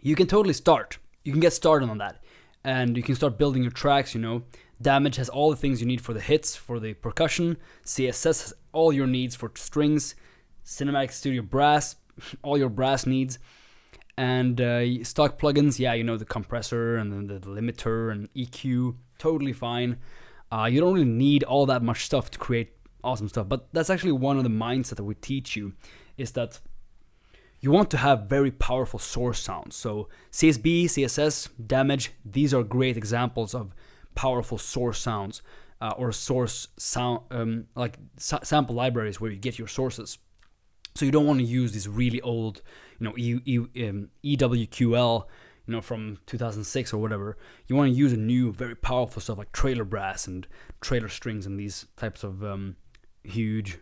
You can totally start. You can get started on that, and you can start building your tracks. Damage has all the things you need for the hits, for the percussion. CSS has all your needs for strings. Cinematic Studio Brass, all your brass needs. And stock plugins, the compressor and then the limiter and EQ, totally fine. You don't really need all that much stuff to create awesome stuff. But that's actually one of the mindset that we teach you, is that you want to have very powerful source sounds. So CSB, CSS, Damage, these are great examples of powerful source sounds or source sound, like sample libraries where you get your sources. So you don't want to use these really old, EWQL, from 2006 or whatever. You want to use a new, very powerful stuff like trailer brass and trailer strings and these types of huge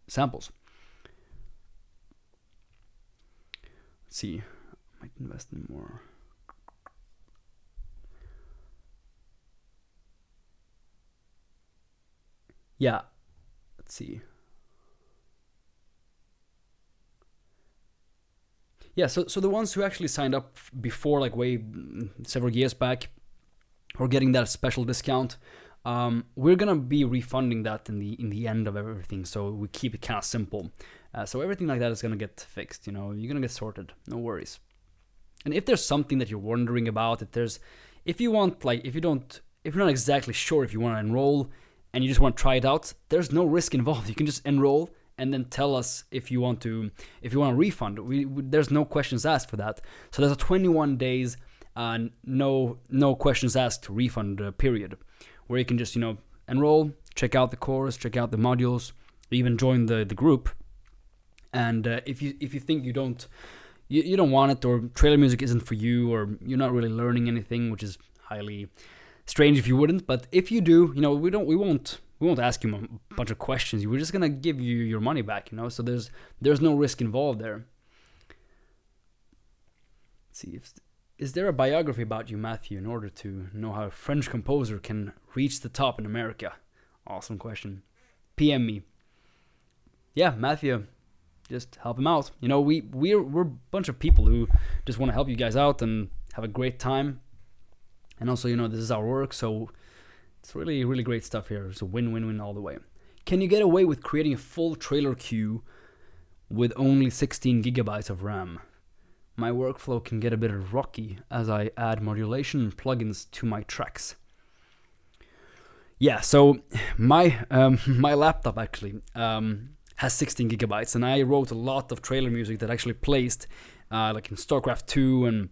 samples. Let's see. I might invest in more. Yeah. Let's see. Yeah, so the ones who actually signed up before, like several years back, or getting that special discount, we're gonna be refunding that in the end of everything. So we keep it kind of simple. So everything like that is gonna get fixed. You're gonna get sorted. No worries. And if there's something that you're wondering about, if you're not exactly sure if you want to enroll and you just want to try it out, there's no risk involved. You can just enroll and then tell us if you want to refund. There's no questions asked for that. So there's a 21 days no questions asked refund period, where you can just enroll, check out the course, check out the modules, even join the group. And if you think you don't want it, or trailer music isn't for you, or you're not really learning anything, which is highly strange if you wouldn't, but if you do, we won't ask you a bunch of questions. We're just gonna give you your money back, So there's no risk involved there. Let's see, is there a biography about you, Matthew, in order to know how a French composer can reach the top in America? Awesome question. PM me. Yeah, Matthew, just help him out. We're a bunch of people who just want to help you guys out and have a great time. And also, this is our work, so it's really, really great stuff here. It's a win-win-win all the way. Can you get away with creating a full trailer queue with only 16 gigabytes of RAM? My workflow can get a bit rocky as I add modulation and plugins to my tracks. Yeah, so my laptop actually has 16 gigabytes, and I wrote a lot of trailer music that actually placed like in StarCraft 2 and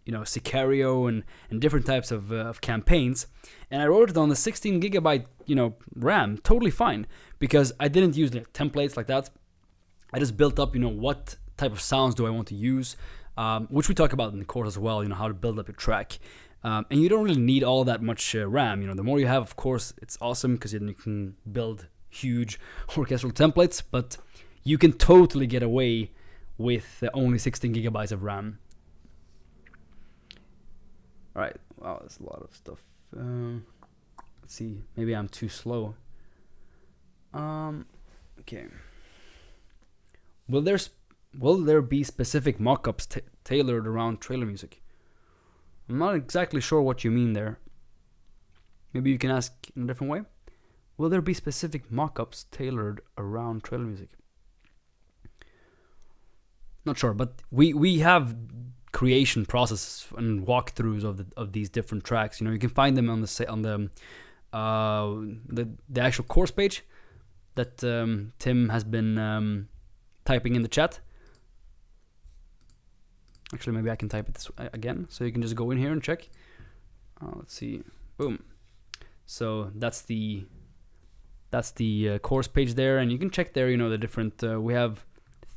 Sicario and different types of campaigns, and I wrote it on the 16 gigabyte RAM, totally fine, because I didn't use templates like that. I just built up what type of sounds do I want to use, which we talk about in the course as well, how to build up your track. And you don't really need all that much RAM. The more you have, of course, it's awesome, because then you can build huge orchestral templates, but you can totally get away with only 16 gigabytes of RAM. Alright, wow, there's a lot of stuff. Let's see, maybe I'm too slow. Okay. Will there be specific mockups tailored around trailer music? I'm not exactly sure what you mean there. Maybe you can ask in a different way. Will there be specific mock-ups tailored around trailer music? Not sure, but we have creation processes and walkthroughs of these different tracks. You can find them on the actual course page that Tim has been typing in the chat. Actually, maybe I can type it this again, so you can just go in here and check. Let's see. Boom. So that's the course page there, and you can check there. The different. We have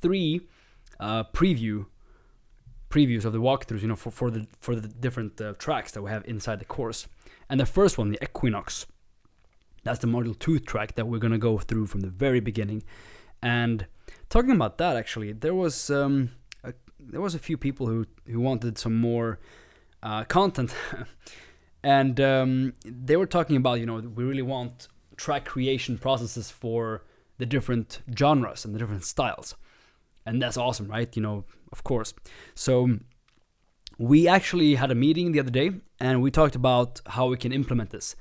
3 previews of the walkthroughs. For the different tracks that we have inside the course. And the first one, the Equinox, that's the Module 2 track that we're gonna go through from the very beginning. And talking about that, actually, there was a few people who wanted some more content, and they were talking about we really want track creation processes for the different genres and the different styles, and that's awesome, right? Of course. So we actually had a meeting the other day, and we talked about how we can implement this,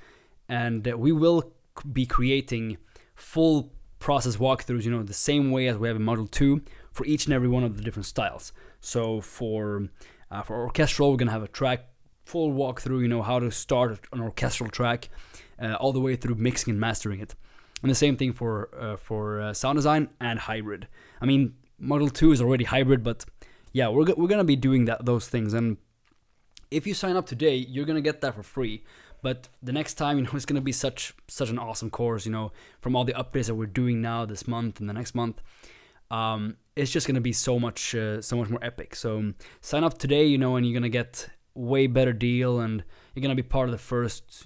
and we will be creating full process walkthroughs, the same way as we have in Module 2 for each and every one of the different styles. So for orchestral, we're gonna have a full walkthrough, how to start an orchestral track, all the way through mixing and mastering it. And the same thing for sound design and hybrid. I mean, Module 2 is already hybrid, but yeah, we're gonna be doing those things. And if you sign up today, you're gonna get that for free. But the next time, it's gonna be such an awesome course, from all the updates that we're doing now this month and the next month. It's just gonna be so much more epic. So sign up today, and you're gonna get way better deal, and you're gonna be part of the first,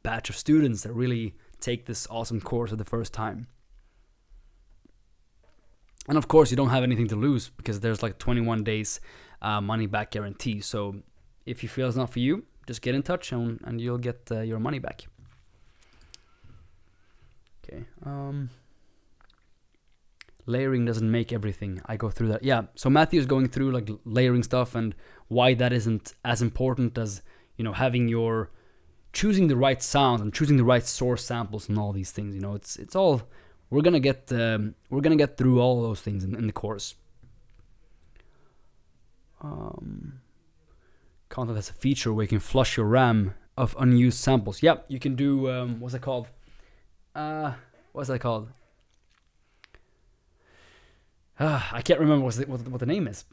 batch of students that really take this awesome course for the first time. And of course, you don't have anything to lose because there's like 21 days money back guarantee. So if you feel it's not for you, just get in touch and you'll get your money back. Okay. Layering doesn't make everything. I go through that. Yeah. So Matthew is going through like layering stuff and why that isn't as important as having choosing the right sound and choosing the right source samples and all these things. It's all we're gonna get through all those things in the course. Content has a feature where you can flush your RAM of unused samples. Yeah, you can do what's that called? I can't remember what the name is.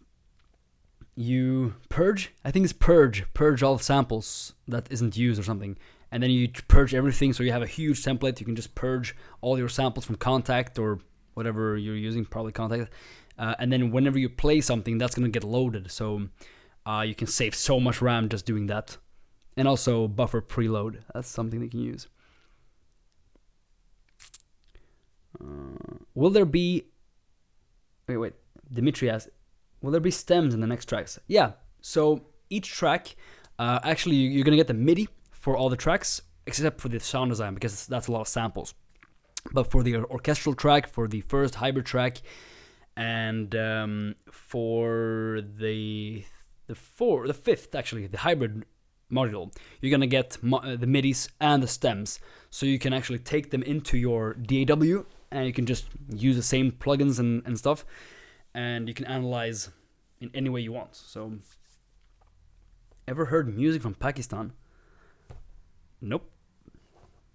You purge. I think it's purge all samples that isn't used or something, and then you purge everything. So you have a huge template. You can just purge all your samples from Contact or whatever you're using, probably Contact, and then whenever you play something, that's gonna get loaded. So you can save so much RAM just doing that, and also buffer preload. That's something that you can use. Will there be? Wait. Dimitri asks, will there be stems in the next tracks? Yeah. So each track, actually, you're gonna get the MIDI for all the tracks except for the sound design because that's a lot of samples. But for the orchestral track, for the first hybrid track, and for the fifth, actually, the hybrid module, you're gonna get the MIDIs and the stems, so you can actually take them into your DAW, and you can just use the same plugins and stuff, and you can analyze in any way you want. So, ever heard music from Pakistan? Nope.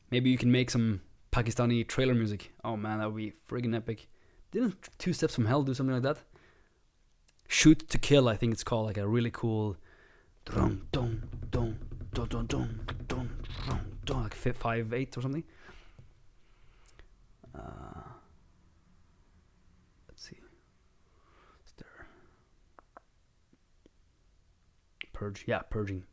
Maybe you can make some Pakistani trailer music. Oh man, that would be friggin' epic. Didn't Two Steps from Hell do something like that? Shoot to Kill, I think it's called, like a really cool dun dun dun dun dun dun dun dun, like 5/8 or something. Let's see. Is there purge? Yeah, purging.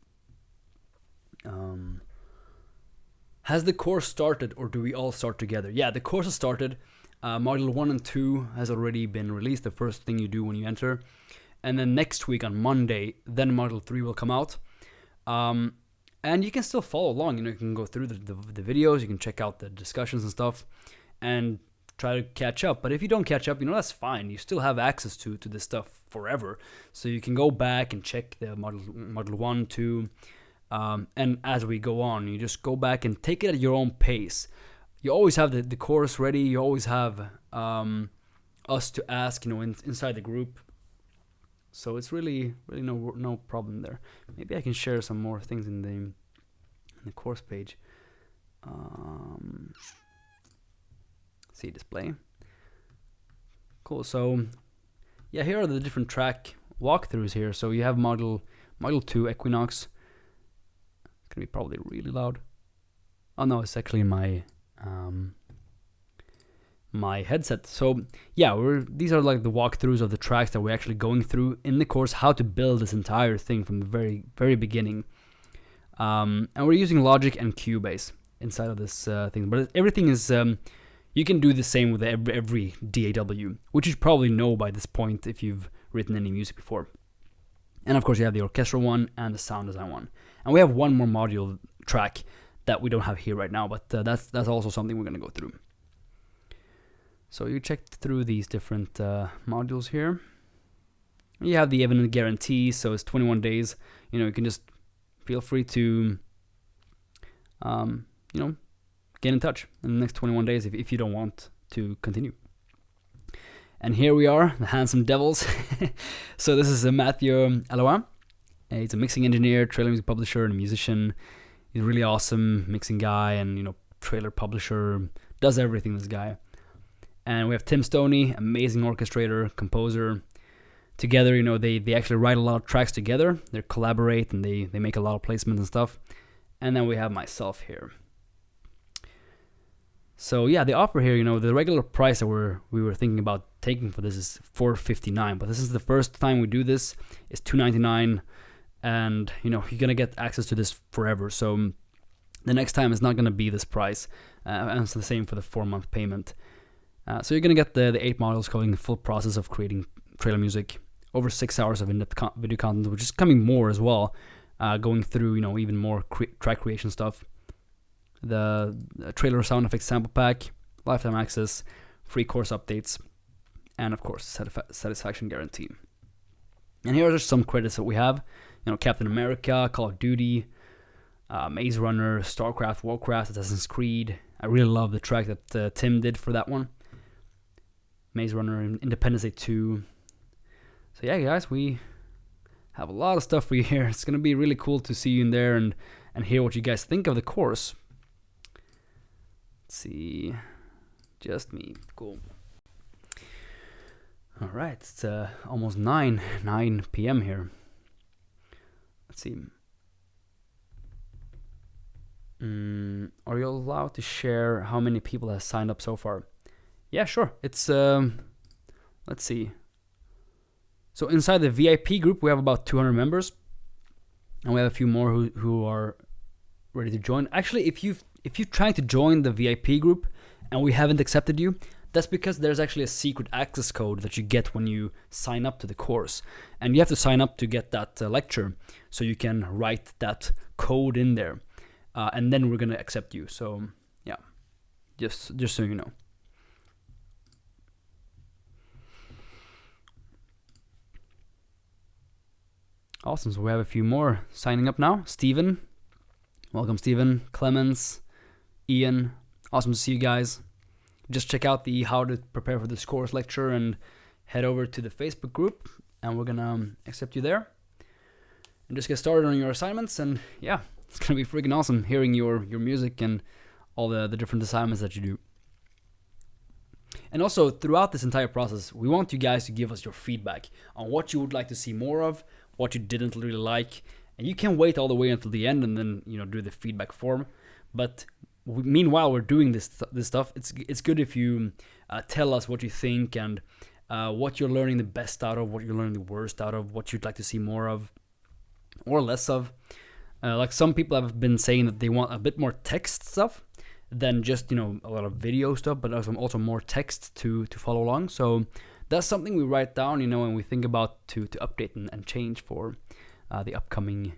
Has the course started, or do we all start together? Yeah, the course has started. Module 1 and 2 has already been released, the first thing you do when you enter. And then next week on Monday, then Module 3 will come out. And you can still follow along. You can go through the videos, you can check out the discussions and stuff, and try to catch up. But if you don't catch up, that's fine. You still have access to this stuff forever. So you can go back and check the Module 1, 2, and as we go on, you just go back and take it at your own pace. you always have the chorus ready. You always have us to ask, inside the group. So it's really no problem there. Maybe I can share some more things in the course page. See display. Cool. So yeah, here are the different track walkthroughs here. So you have module 2 Equinox. It's gonna be probably really loud. Oh no, it's actually my my headset. So yeah, these are like the walkthroughs of the tracks that we're actually going through in the course, how to build this entire thing from the very, very beginning. And we're using Logic and Cubase inside of this thing, but everything is you can do the same with every DAW, which you probably know by this point if you've written any music before. And of course you have the orchestral one and the sound design one, and we have one more module track that we don't have here right now, but that's also something we're going to go through. So you checked through these different modules here. You have the event guarantee, so it's 21 days. You can just feel free to get in touch in the next 21 days if you don't want to continue. And here we are, the handsome devils. So this is Matthew Alois. He's a mixing engineer, trailer music publisher, and a musician. He's a really awesome mixing guy and trailer publisher, does everything, this guy. And we have Tim Stoney, amazing orchestrator, composer. Together, they actually write a lot of tracks together. They collaborate and they make a lot of placements and stuff. And then we have myself here. So yeah, the offer here, the regular price that we were thinking about taking for this is $459, but this is the first time we do this. It's $299, and you're gonna get access to this forever. So the next time it's not gonna be this price, and it's the same for the 4-month payment. So you're gonna get the 8 modules covering the full process of creating trailer music, over 6 hours of in-depth video content, which is coming more as well, going through even more track creation stuff. The trailer sound effects sample pack, lifetime access, free course updates, and of course satisfaction guarantee. And here are just some credits that we have. Captain America, Call of Duty, Maze Runner, StarCraft, Warcraft, Assassin's Creed. I really love the track that Tim did for that one. Maze Runner, Independence Day 2. So yeah, guys, we have a lot of stuff for you here. It's gonna be really cool to see you in there and hear what you guys think of the course. Let's see, just me, cool. All right, it's almost 9 p.m. here. Let's see. Are you allowed to share how many people have signed up so far? Yeah, sure. It's let's see. So inside the VIP group, we have about 200 members, and we have a few more who are ready to join. Actually, if you're trying to join the VIP group and we haven't accepted you, that's because there's actually a secret access code that you get when you sign up to the course, and you have to sign up to get that lecture, so you can write that code in there, and then we're gonna accept you. So yeah, just so you know. Awesome, so we have a few more signing up now. Steven, welcome Steven, Clemens, Ian, awesome to see you guys. Just check out the how to prepare for this course lecture and head over to the Facebook group, and we're gonna accept you there. And just get started on your assignments, and yeah, it's gonna be freaking awesome hearing your music and all the different assignments that you do. And also, throughout this entire process, we want you guys to give us your feedback on what you would like to see more of, what you didn't really like, and you can wait all the way until the end and then do the feedback form. But meanwhile, we're doing this stuff. It's good if you tell us what you think and what you're learning the best out of, what you're learning the worst out of, what you'd like to see more of or less of. Like some people have been saying that they want a bit more text stuff than just a lot of video stuff, but also more text to follow along. So that's something we write down, and we think about to update and change for the upcoming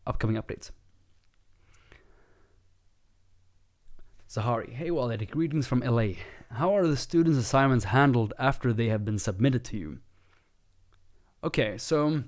updates. Zahari, hey Walid, greetings from LA. How are the students' assignments handled after they have been submitted to you? Okay, so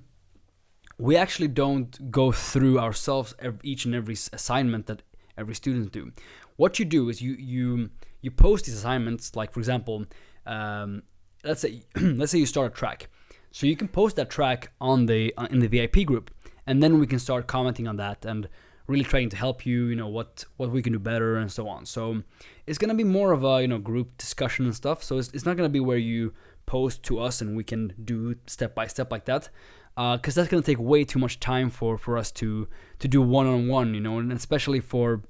we actually don't go through ourselves each and every assignment that every student do. What you do is you post these assignments. Like for example, let's say let's say you start a track, so you can post that track on the in the VIP group, and then we can start commenting on that and really trying to help you. You know what we can do better and so on. So it's gonna be more of a group discussion and stuff. So it's not gonna be where you post to us and we can do step by step like that, because that's gonna take way too much time for us to do one-on-one, and especially for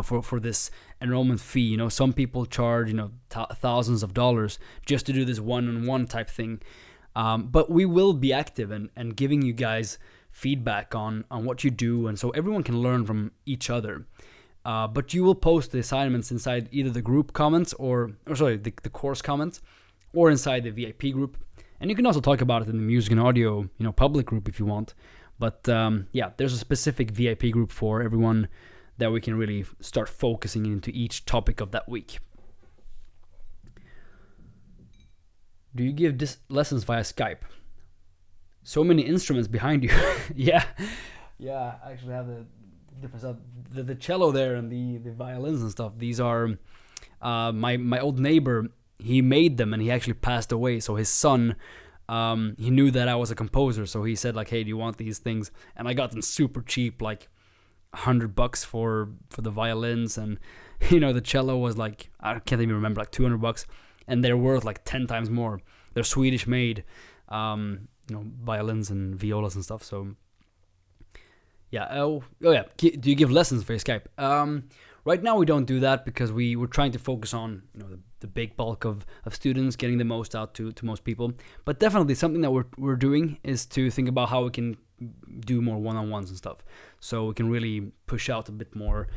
for this enrollment fee. Some people charge thousands of dollars just to do this one-on-one type thing. But we will be active and giving you guys feedback on what you do, and so everyone can learn from each other. But you will post the assignments inside either the group comments or sorry, the course comments, or inside the VIP group. And you can also talk about it in the music and audio, public group if you want. But yeah, there's a specific VIP group for everyone that we can really start focusing into each topic of that week. Do you give lessons via Skype? So many instruments behind you. Yeah, I actually have the different stuff. The cello there and the violins and stuff. These are my old neighbor. He made them and he actually passed away. So his son, he knew that I was a composer. So he said like, hey, do you want these things? And I got them super cheap, like $100 for the violins. And, the cello was like, I can't even remember, like $200. And they're worth like 10 times more. They're Swedish made, violins and violas and stuff. So yeah. Oh yeah. Do you give lessons for Skype? Right now we don't do that because we're trying to focus on the big bulk of students, getting the most out to most people. But definitely something that we're doing is to think about how we can do more one-on-ones and stuff, so we can really push out a bit more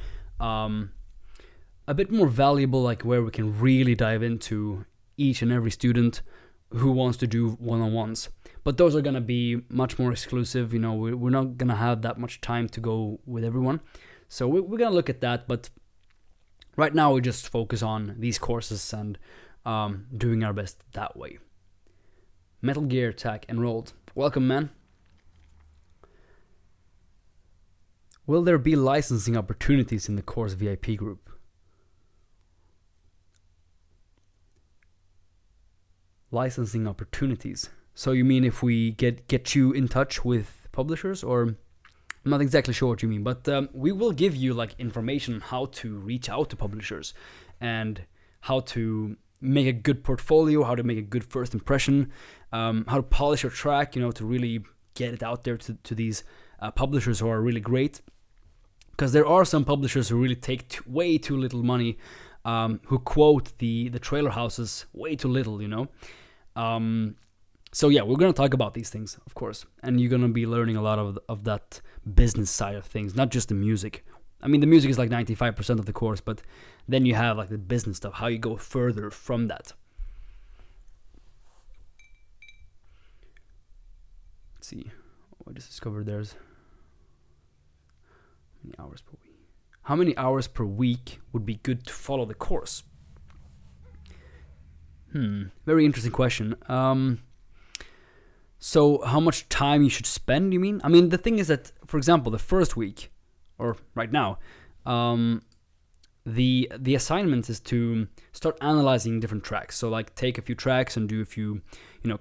valuable, like where we can really dive into each and every student who wants to do one-on-ones. But those are gonna be much more exclusive. We're not gonna have that much time to go with everyone, so we're gonna look at that. But right now we just focus on these courses and doing our best that way. Metal Gear Tech enrolled. Welcome, man. Will there be licensing opportunities in the course VIP group? Licensing opportunities. So you mean if we get you in touch with publishers, or I'm not exactly sure what you mean, but we will give you like information on how to reach out to publishers and how to make a good portfolio, how to make a good first impression, how to polish your track, to really get it out there to these publishers who are really great. Because there are some publishers who really take way too little money, who quote the trailer houses way too little, So yeah, we're going to talk about these things, of course. And you're going to be learning a lot of that business side of things, not just the music. I mean, the music is like 95% of the course, but then you have like the business stuff, how you go further from that. Let's see. I just discovered there's many hours per week. How many hours per week would be good to follow the course? Very interesting question. So how much time you should spend, you mean? I mean, the thing is that, for example, the first week, or right now, the assignment is to start analyzing different tracks. So like take a few tracks and do a few,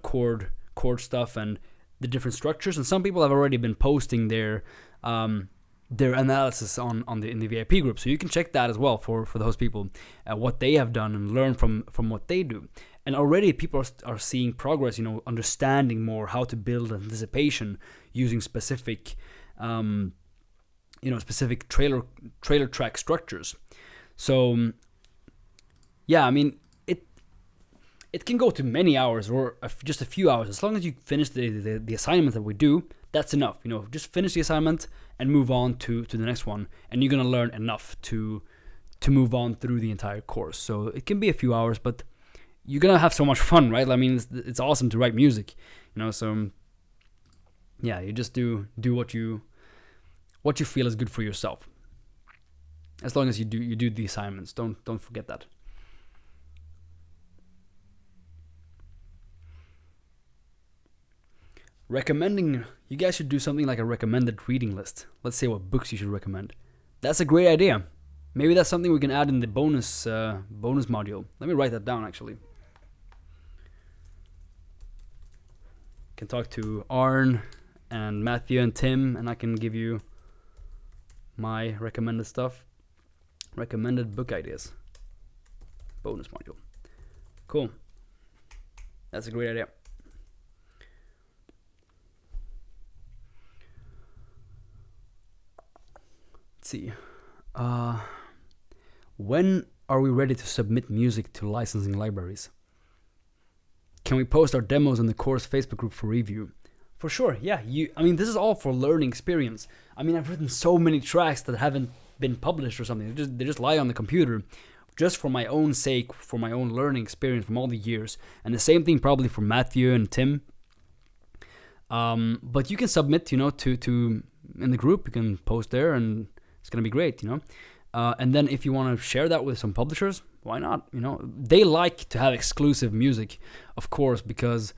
chord stuff and the different structures. And some people have already been posting their analysis in the VIP group, so you can check that as well for those people, what they have done and learn from what they do. And already people are seeing progress, understanding more how to build anticipation using specific specific trailer track structures. So yeah, I mean, it can go to many hours or just a few hours. As long as you finish the assignment that we do, that's enough. Just finish the assignment and move on to the next one, and you're gonna learn enough to move on through the entire course. So it can be a few hours, but you're gonna have so much fun, right? I mean, it's awesome to write music, So yeah, you just do what you feel is good for yourself. As long as you do the assignments, don't forget that. Recommending, you guys should do something like a recommended reading list. Let's say what books you should recommend. That's a great idea. Maybe that's something we can add in the bonus module. Let me write that down actually. Can talk to Arn and Matthew and Tim, and I can give you my recommended stuff. Recommended book ideas. Bonus module. Cool. That's a great idea. Let's see. When are we ready to submit music to licensing libraries? Can we post our demos in the course Facebook group for review? For sure, yeah. I mean, this is all for learning experience. I mean, I've written so many tracks that haven't been published or something. They just lie on the computer, just for my own sake, for my own learning experience from all the years. And the same thing probably for Matthew and Tim. But you can submit, to in the group. You can post there, and it's gonna be great, And then if you want to share that with some publishers, why not? They like to have exclusive music, of course, because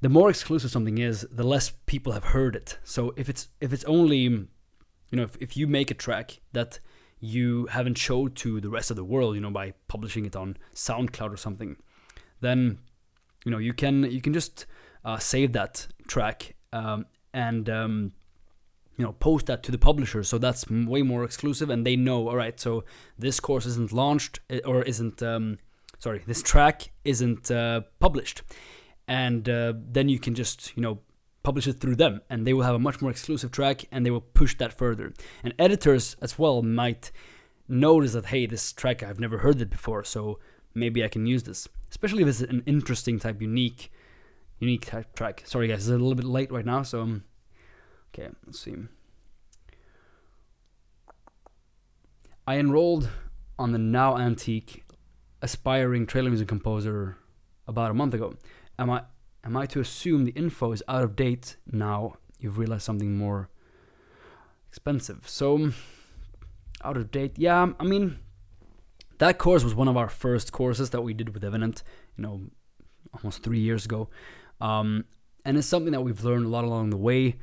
the more exclusive something is, the less people have heard it. So if it's only, if you make a track that you haven't showed to the rest of the world, by publishing it on SoundCloud or something, then you can just save that track and post that to the publisher. So that's way more exclusive, and they know, all right, so this course isn't launched, or isn't, this track isn't published. And then you can just, publish it through them, and they will have a much more exclusive track, and they will push that further. And editors as well might notice that, hey, this track, I've never heard it before, so maybe I can use this. Especially if it's an interesting type, unique type track. Sorry guys, it's a little bit late right now, so... Okay, let's see. I enrolled on the now antique aspiring trailer music composer about a month ago. Am I to assume the info is out of date now you've realized something more expensive? So, out of date, yeah, I mean, that course was one of our first courses that we did with Evident, almost 3 years ago. And it's something that we've learned a lot along the way.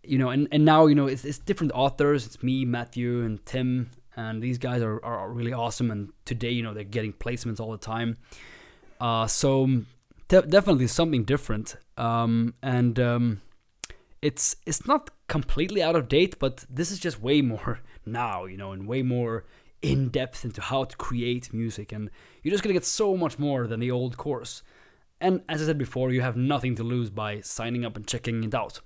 And now, it's different authors. It's me, Matthew, and Tim, and these guys are really awesome. And today, they're getting placements all the time. So definitely something different. It's not completely out of date, but this is just way more now, and way more in depth into how to create music. And you're just gonna get so much more than the old course. And as I said before, you have nothing to lose by signing up and checking it out.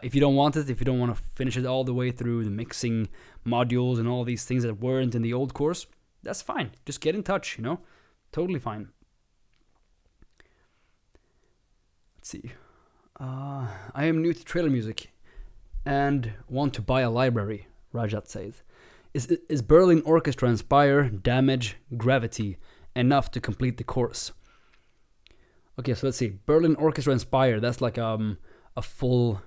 If you don't want it, if you don't want to finish it all the way through the mixing modules and all these things that weren't in the old course, that's fine. Just get in touch, totally fine. Let's see. I am new to trailer music and want to buy a library, Rajat says. Is Berlin Orchestra Inspire, Damage, Gravity enough to complete the course? Okay, so let's see. Berlin Orchestra Inspire, that's like a full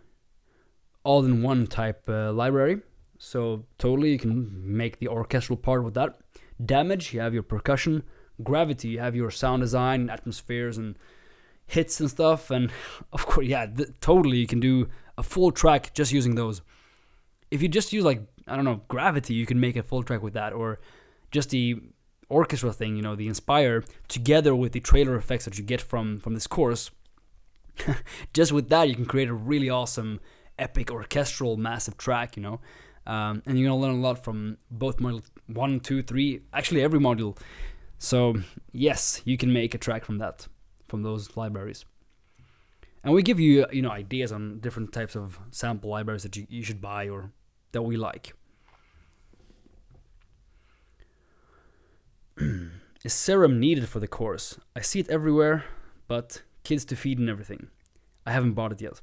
all-in-one type library. So totally you can make the orchestral part with that. Damage, you have your percussion. Gravity, you have your sound design, atmospheres and hits and stuff. And of course, yeah, totally you can do a full track just using those. If you just use Gravity, you can make a full track with that. Or just the orchestra thing, the Inspire, together with the trailer effects that you get from this course. Just with that, you can create a really awesome, epic, orchestral, massive track, and you're gonna learn a lot from both module 1, 2, 3, actually every module. So yes, you can make a track from those libraries. And we give you, ideas on different types of sample libraries that you should buy or that we like. Is serum needed for the course? I see it everywhere, but kids to feed and everything. I haven't bought it yet.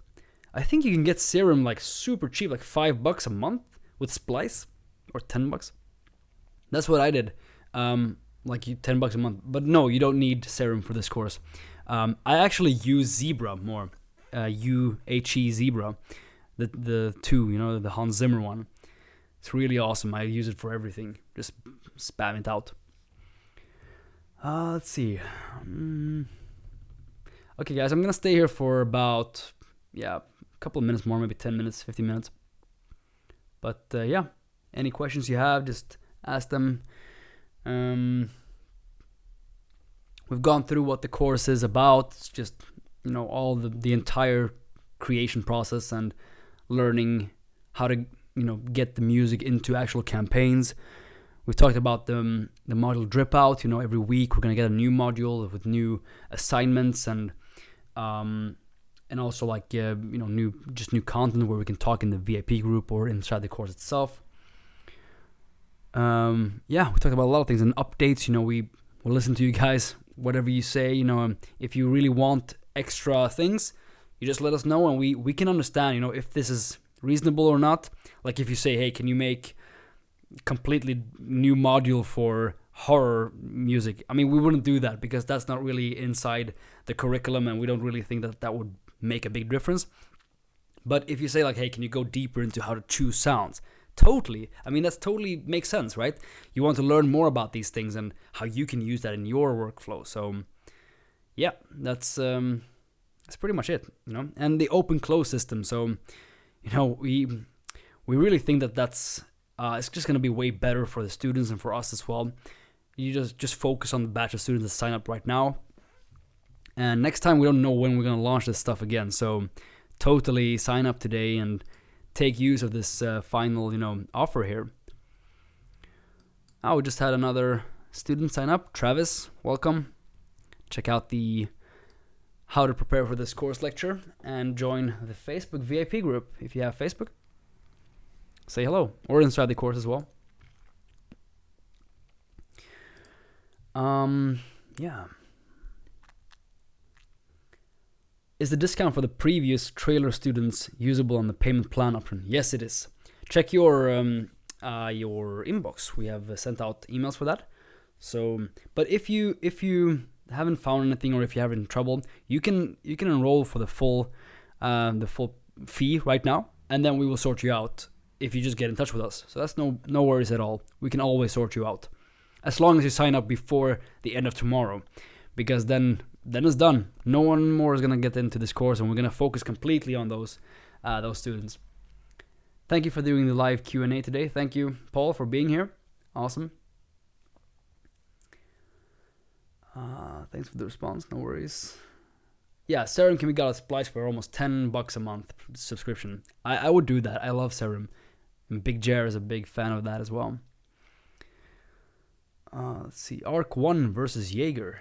I think you can get serum super cheap, like $5 a month with Splice, or $10. That's what I did, $10 a month. But no, you don't need serum for this course. I actually use Zebra more, UHE Zebra, the two, the Hans Zimmer one. It's really awesome. I use it for everything. Just spam it out. Let's see. Okay, guys, I'm gonna stay here for about a couple of minutes more, maybe 10 minutes, 15 minutes. But yeah, Any questions you have, just ask them. We've gone through what the course is about. It's just, all the entire creation process and learning how to, get the music into actual campaigns. We talked about the module drip out. Every week we're gonna get a new module with new assignments and also like new content where we can talk in the VIP group or inside the course itself. We talked about a lot of things and updates. We will listen to you guys, whatever you say. If you really want extra things, you just let us know and we can understand. If this is reasonable or not. Like if you say, hey, can you make completely new module for horror music? I mean, we wouldn't do that because that's not really inside the curriculum and we don't really think that would make a big difference. But if you say like, hey, can you go deeper into how to choose sounds? Totally. I mean, that's totally makes sense, right? You want to learn more about these things and how you can use that in your workflow. So yeah, that's pretty much it, and the open close system. So, we really think that's it's just going to be way better for the students and for us as well. You just focus on the batch of students that sign up right now. And next time, we don't know when we're going to launch this stuff again. So totally sign up today and take use of this final, offer here. We just had another student sign up. Travis, welcome. Check out the how to prepare for this course lecture and join the Facebook VIP group if you have Facebook. Say hello, or inside the course as well. Is the discount for the previous trailer students usable on the payment plan option? Yes, it is. Check your inbox. We have sent out emails for that. So, but if you haven't found anything or if you're having trouble, you can enroll for the full fee right now, and then we will sort you out if you just get in touch with us. So that's no worries at all. We can always sort you out as long as you sign up before the end of tomorrow, because then it's done. No one more is gonna get into this course, and we're gonna focus completely on those students. Thank you for doing the live Q&A today. Thank you, Paul, for being here. Awesome. Thanks for the response. No worries. Yeah, Serum can be got a splice for almost $10 a month subscription. I would do that. I love Serum. And Big Jer is a big fan of that as well. Let's see. Arc 1 versus Jaeger.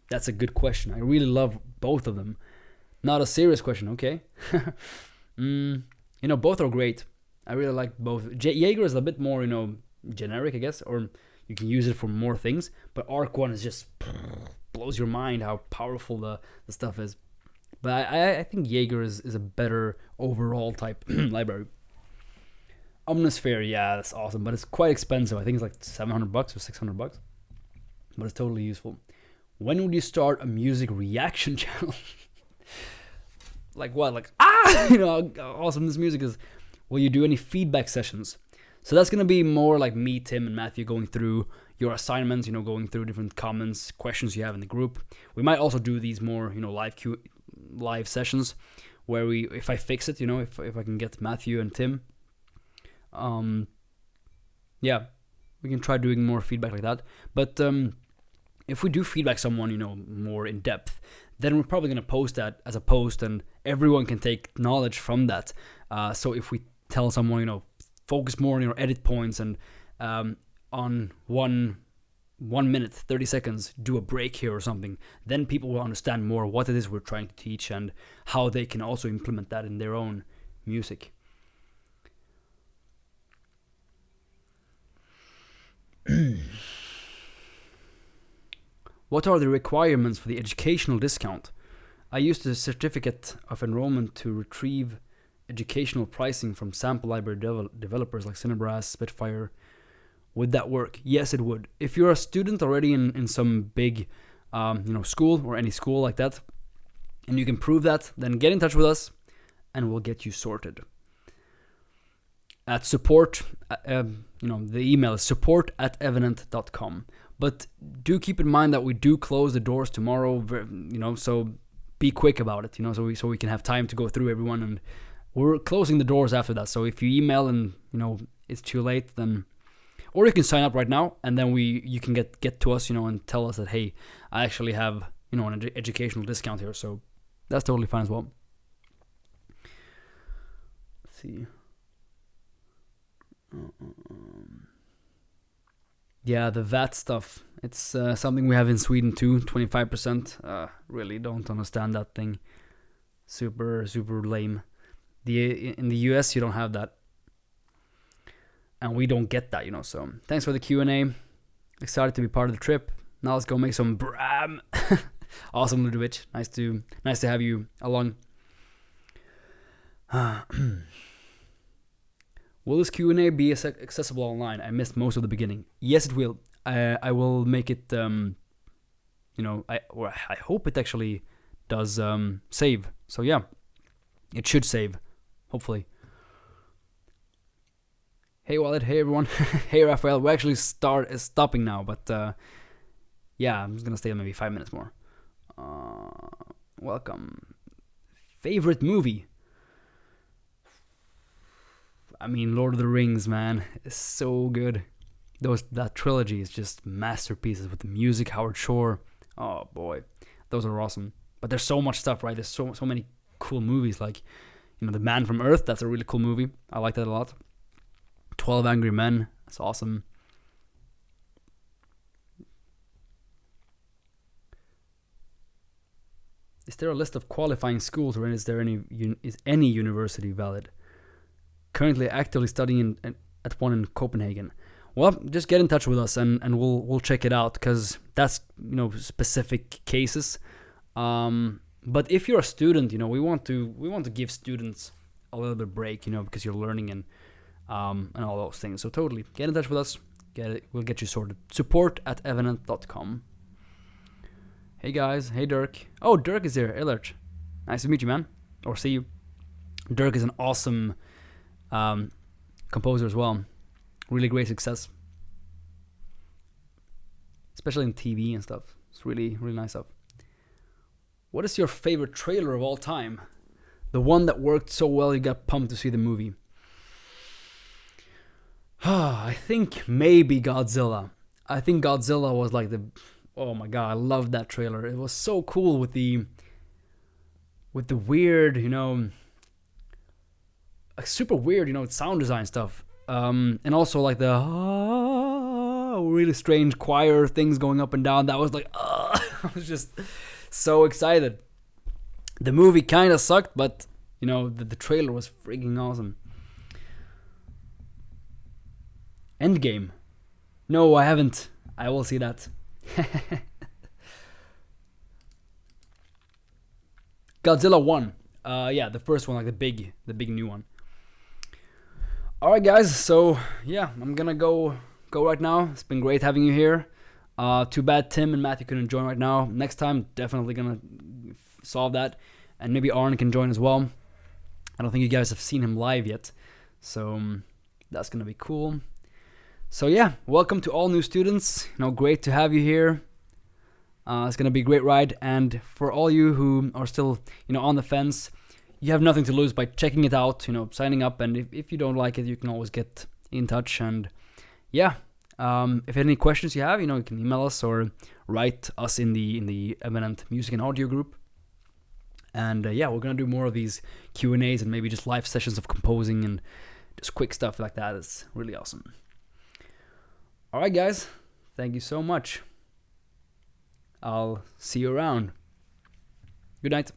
That's a good question. I really love both of them. Not a serious question, okay? Both are great. I really like both. Jaeger is a bit more, generic, I guess, or you can use it for more things. But Arc 1 is just blows your mind how powerful the stuff is. But I think Jaeger is a better overall type library. Omnisphere, yeah, that's awesome, but it's quite expensive. I think it's like $700 or $600, but it's totally useful. When would you start a music reaction channel? Like what? Like, how awesome this music is. Will you do any feedback sessions? So that's going to be more like me, Tim, and Matthew going through your assignments, going through different comments, questions you have in the group. We might also do these more, live sessions where if I fix it, if I can get Matthew and Tim, we can try doing more feedback like that. But if we do feedback someone, more in depth, then we're probably going to post that as a post and everyone can take knowledge from that. So if we tell someone, focus more on your edit points and on 1 minute, 30 seconds, do a break here or something, then people will understand more what it is we're trying to teach and how they can also implement that in their own music. What are the requirements for the educational discount? I used a certificate of enrollment to retrieve educational pricing from sample library developers like Cinebrass, Spitfire. Would that work? Yes, it would. If you're a student already in some big school or any school like that, and you can prove that, then get in touch with us and we'll get you sorted. At support, the email is support@evident.com. But do keep in mind that we do close the doors tomorrow, so be quick about it, so we can have time to go through everyone and we're closing the doors after that. So if you email and it's too late, then, or you can sign up right now, and then you can get to us, and tell us that, hey, I actually have an educational discount here. So that's totally fine as well. Let's see. Yeah, the VAT stuff. It's something we have in Sweden too, 25%. Really don't understand that thing. Super, super lame. In the US, you don't have that. And we don't get that, so thanks for the Q&A. Excited to be part of the trip. Now let's go make some bram. Awesome, Ludovic. Nice to have you along. Will this Q&A be accessible online? I missed most of the beginning. Yes, it will. I will make it. I hope it actually does save. So yeah, it should save. Hopefully. Hey Wallet. Hey everyone. Hey Raphael. We're actually stopping now, but yeah, I'm just gonna stay maybe 5 minutes more. Welcome. Favorite movie? I mean, Lord of the Rings, man, is so good. That trilogy is just masterpieces with the music, Howard Shore. Oh boy, those are awesome. But there's so much stuff, right? There's so many cool movies, like The Man from Earth. That's a really cool movie. I like that a lot. 12 Angry Men. That's awesome. Is there a list of qualifying schools, or is any university valid? Currently actively studying at one in Copenhagen. Well, just get in touch with us and we'll check it out, because that's specific cases. But if you're a student, we want to give students a little bit of break, because you're learning and all those things. So totally get in touch with us. We'll get you sorted. support@evenent.com. Hey guys, hey Dirk. Oh, Dirk is here. Hey Lurch. Nice to meet you, man, or see you. Dirk is an awesome composer as well. Really great success, especially in TV and stuff. It's really, really nice stuff. What is your favorite trailer of all time? The one that worked so well you got pumped to see the movie. I think maybe Godzilla. I think Godzilla was like oh my god, I loved that trailer. It was so cool with the weird, super weird, sound design stuff. And also like the really strange choir things going up and down. That was like, I was just so excited. The movie kind of sucked, but the trailer was freaking awesome. Endgame. No, I haven't. I will see that. Godzilla 1. Yeah, the first one, like the big new one. Alright guys, so yeah, I'm gonna go right now. It's been great having you here. Too bad Tim and Matthew couldn't join right now. Next time, definitely gonna solve that. And maybe Arn can join as well. I don't think you guys have seen him live yet. So that's gonna be cool. So yeah, welcome to all new students. Great to have you here. It's gonna be a great ride. And for all you who are still, on the fence, you have nothing to lose by checking it out, signing up. And if you don't like it, you can always get in touch. And yeah, if any questions you have, you can email us or write us in the Eminent Music and Audio group. And yeah, we're gonna do more of these Q&As and maybe just live sessions of composing and just quick stuff like that. It's really awesome. All right, guys, thank you so much. I'll see you around. Good night.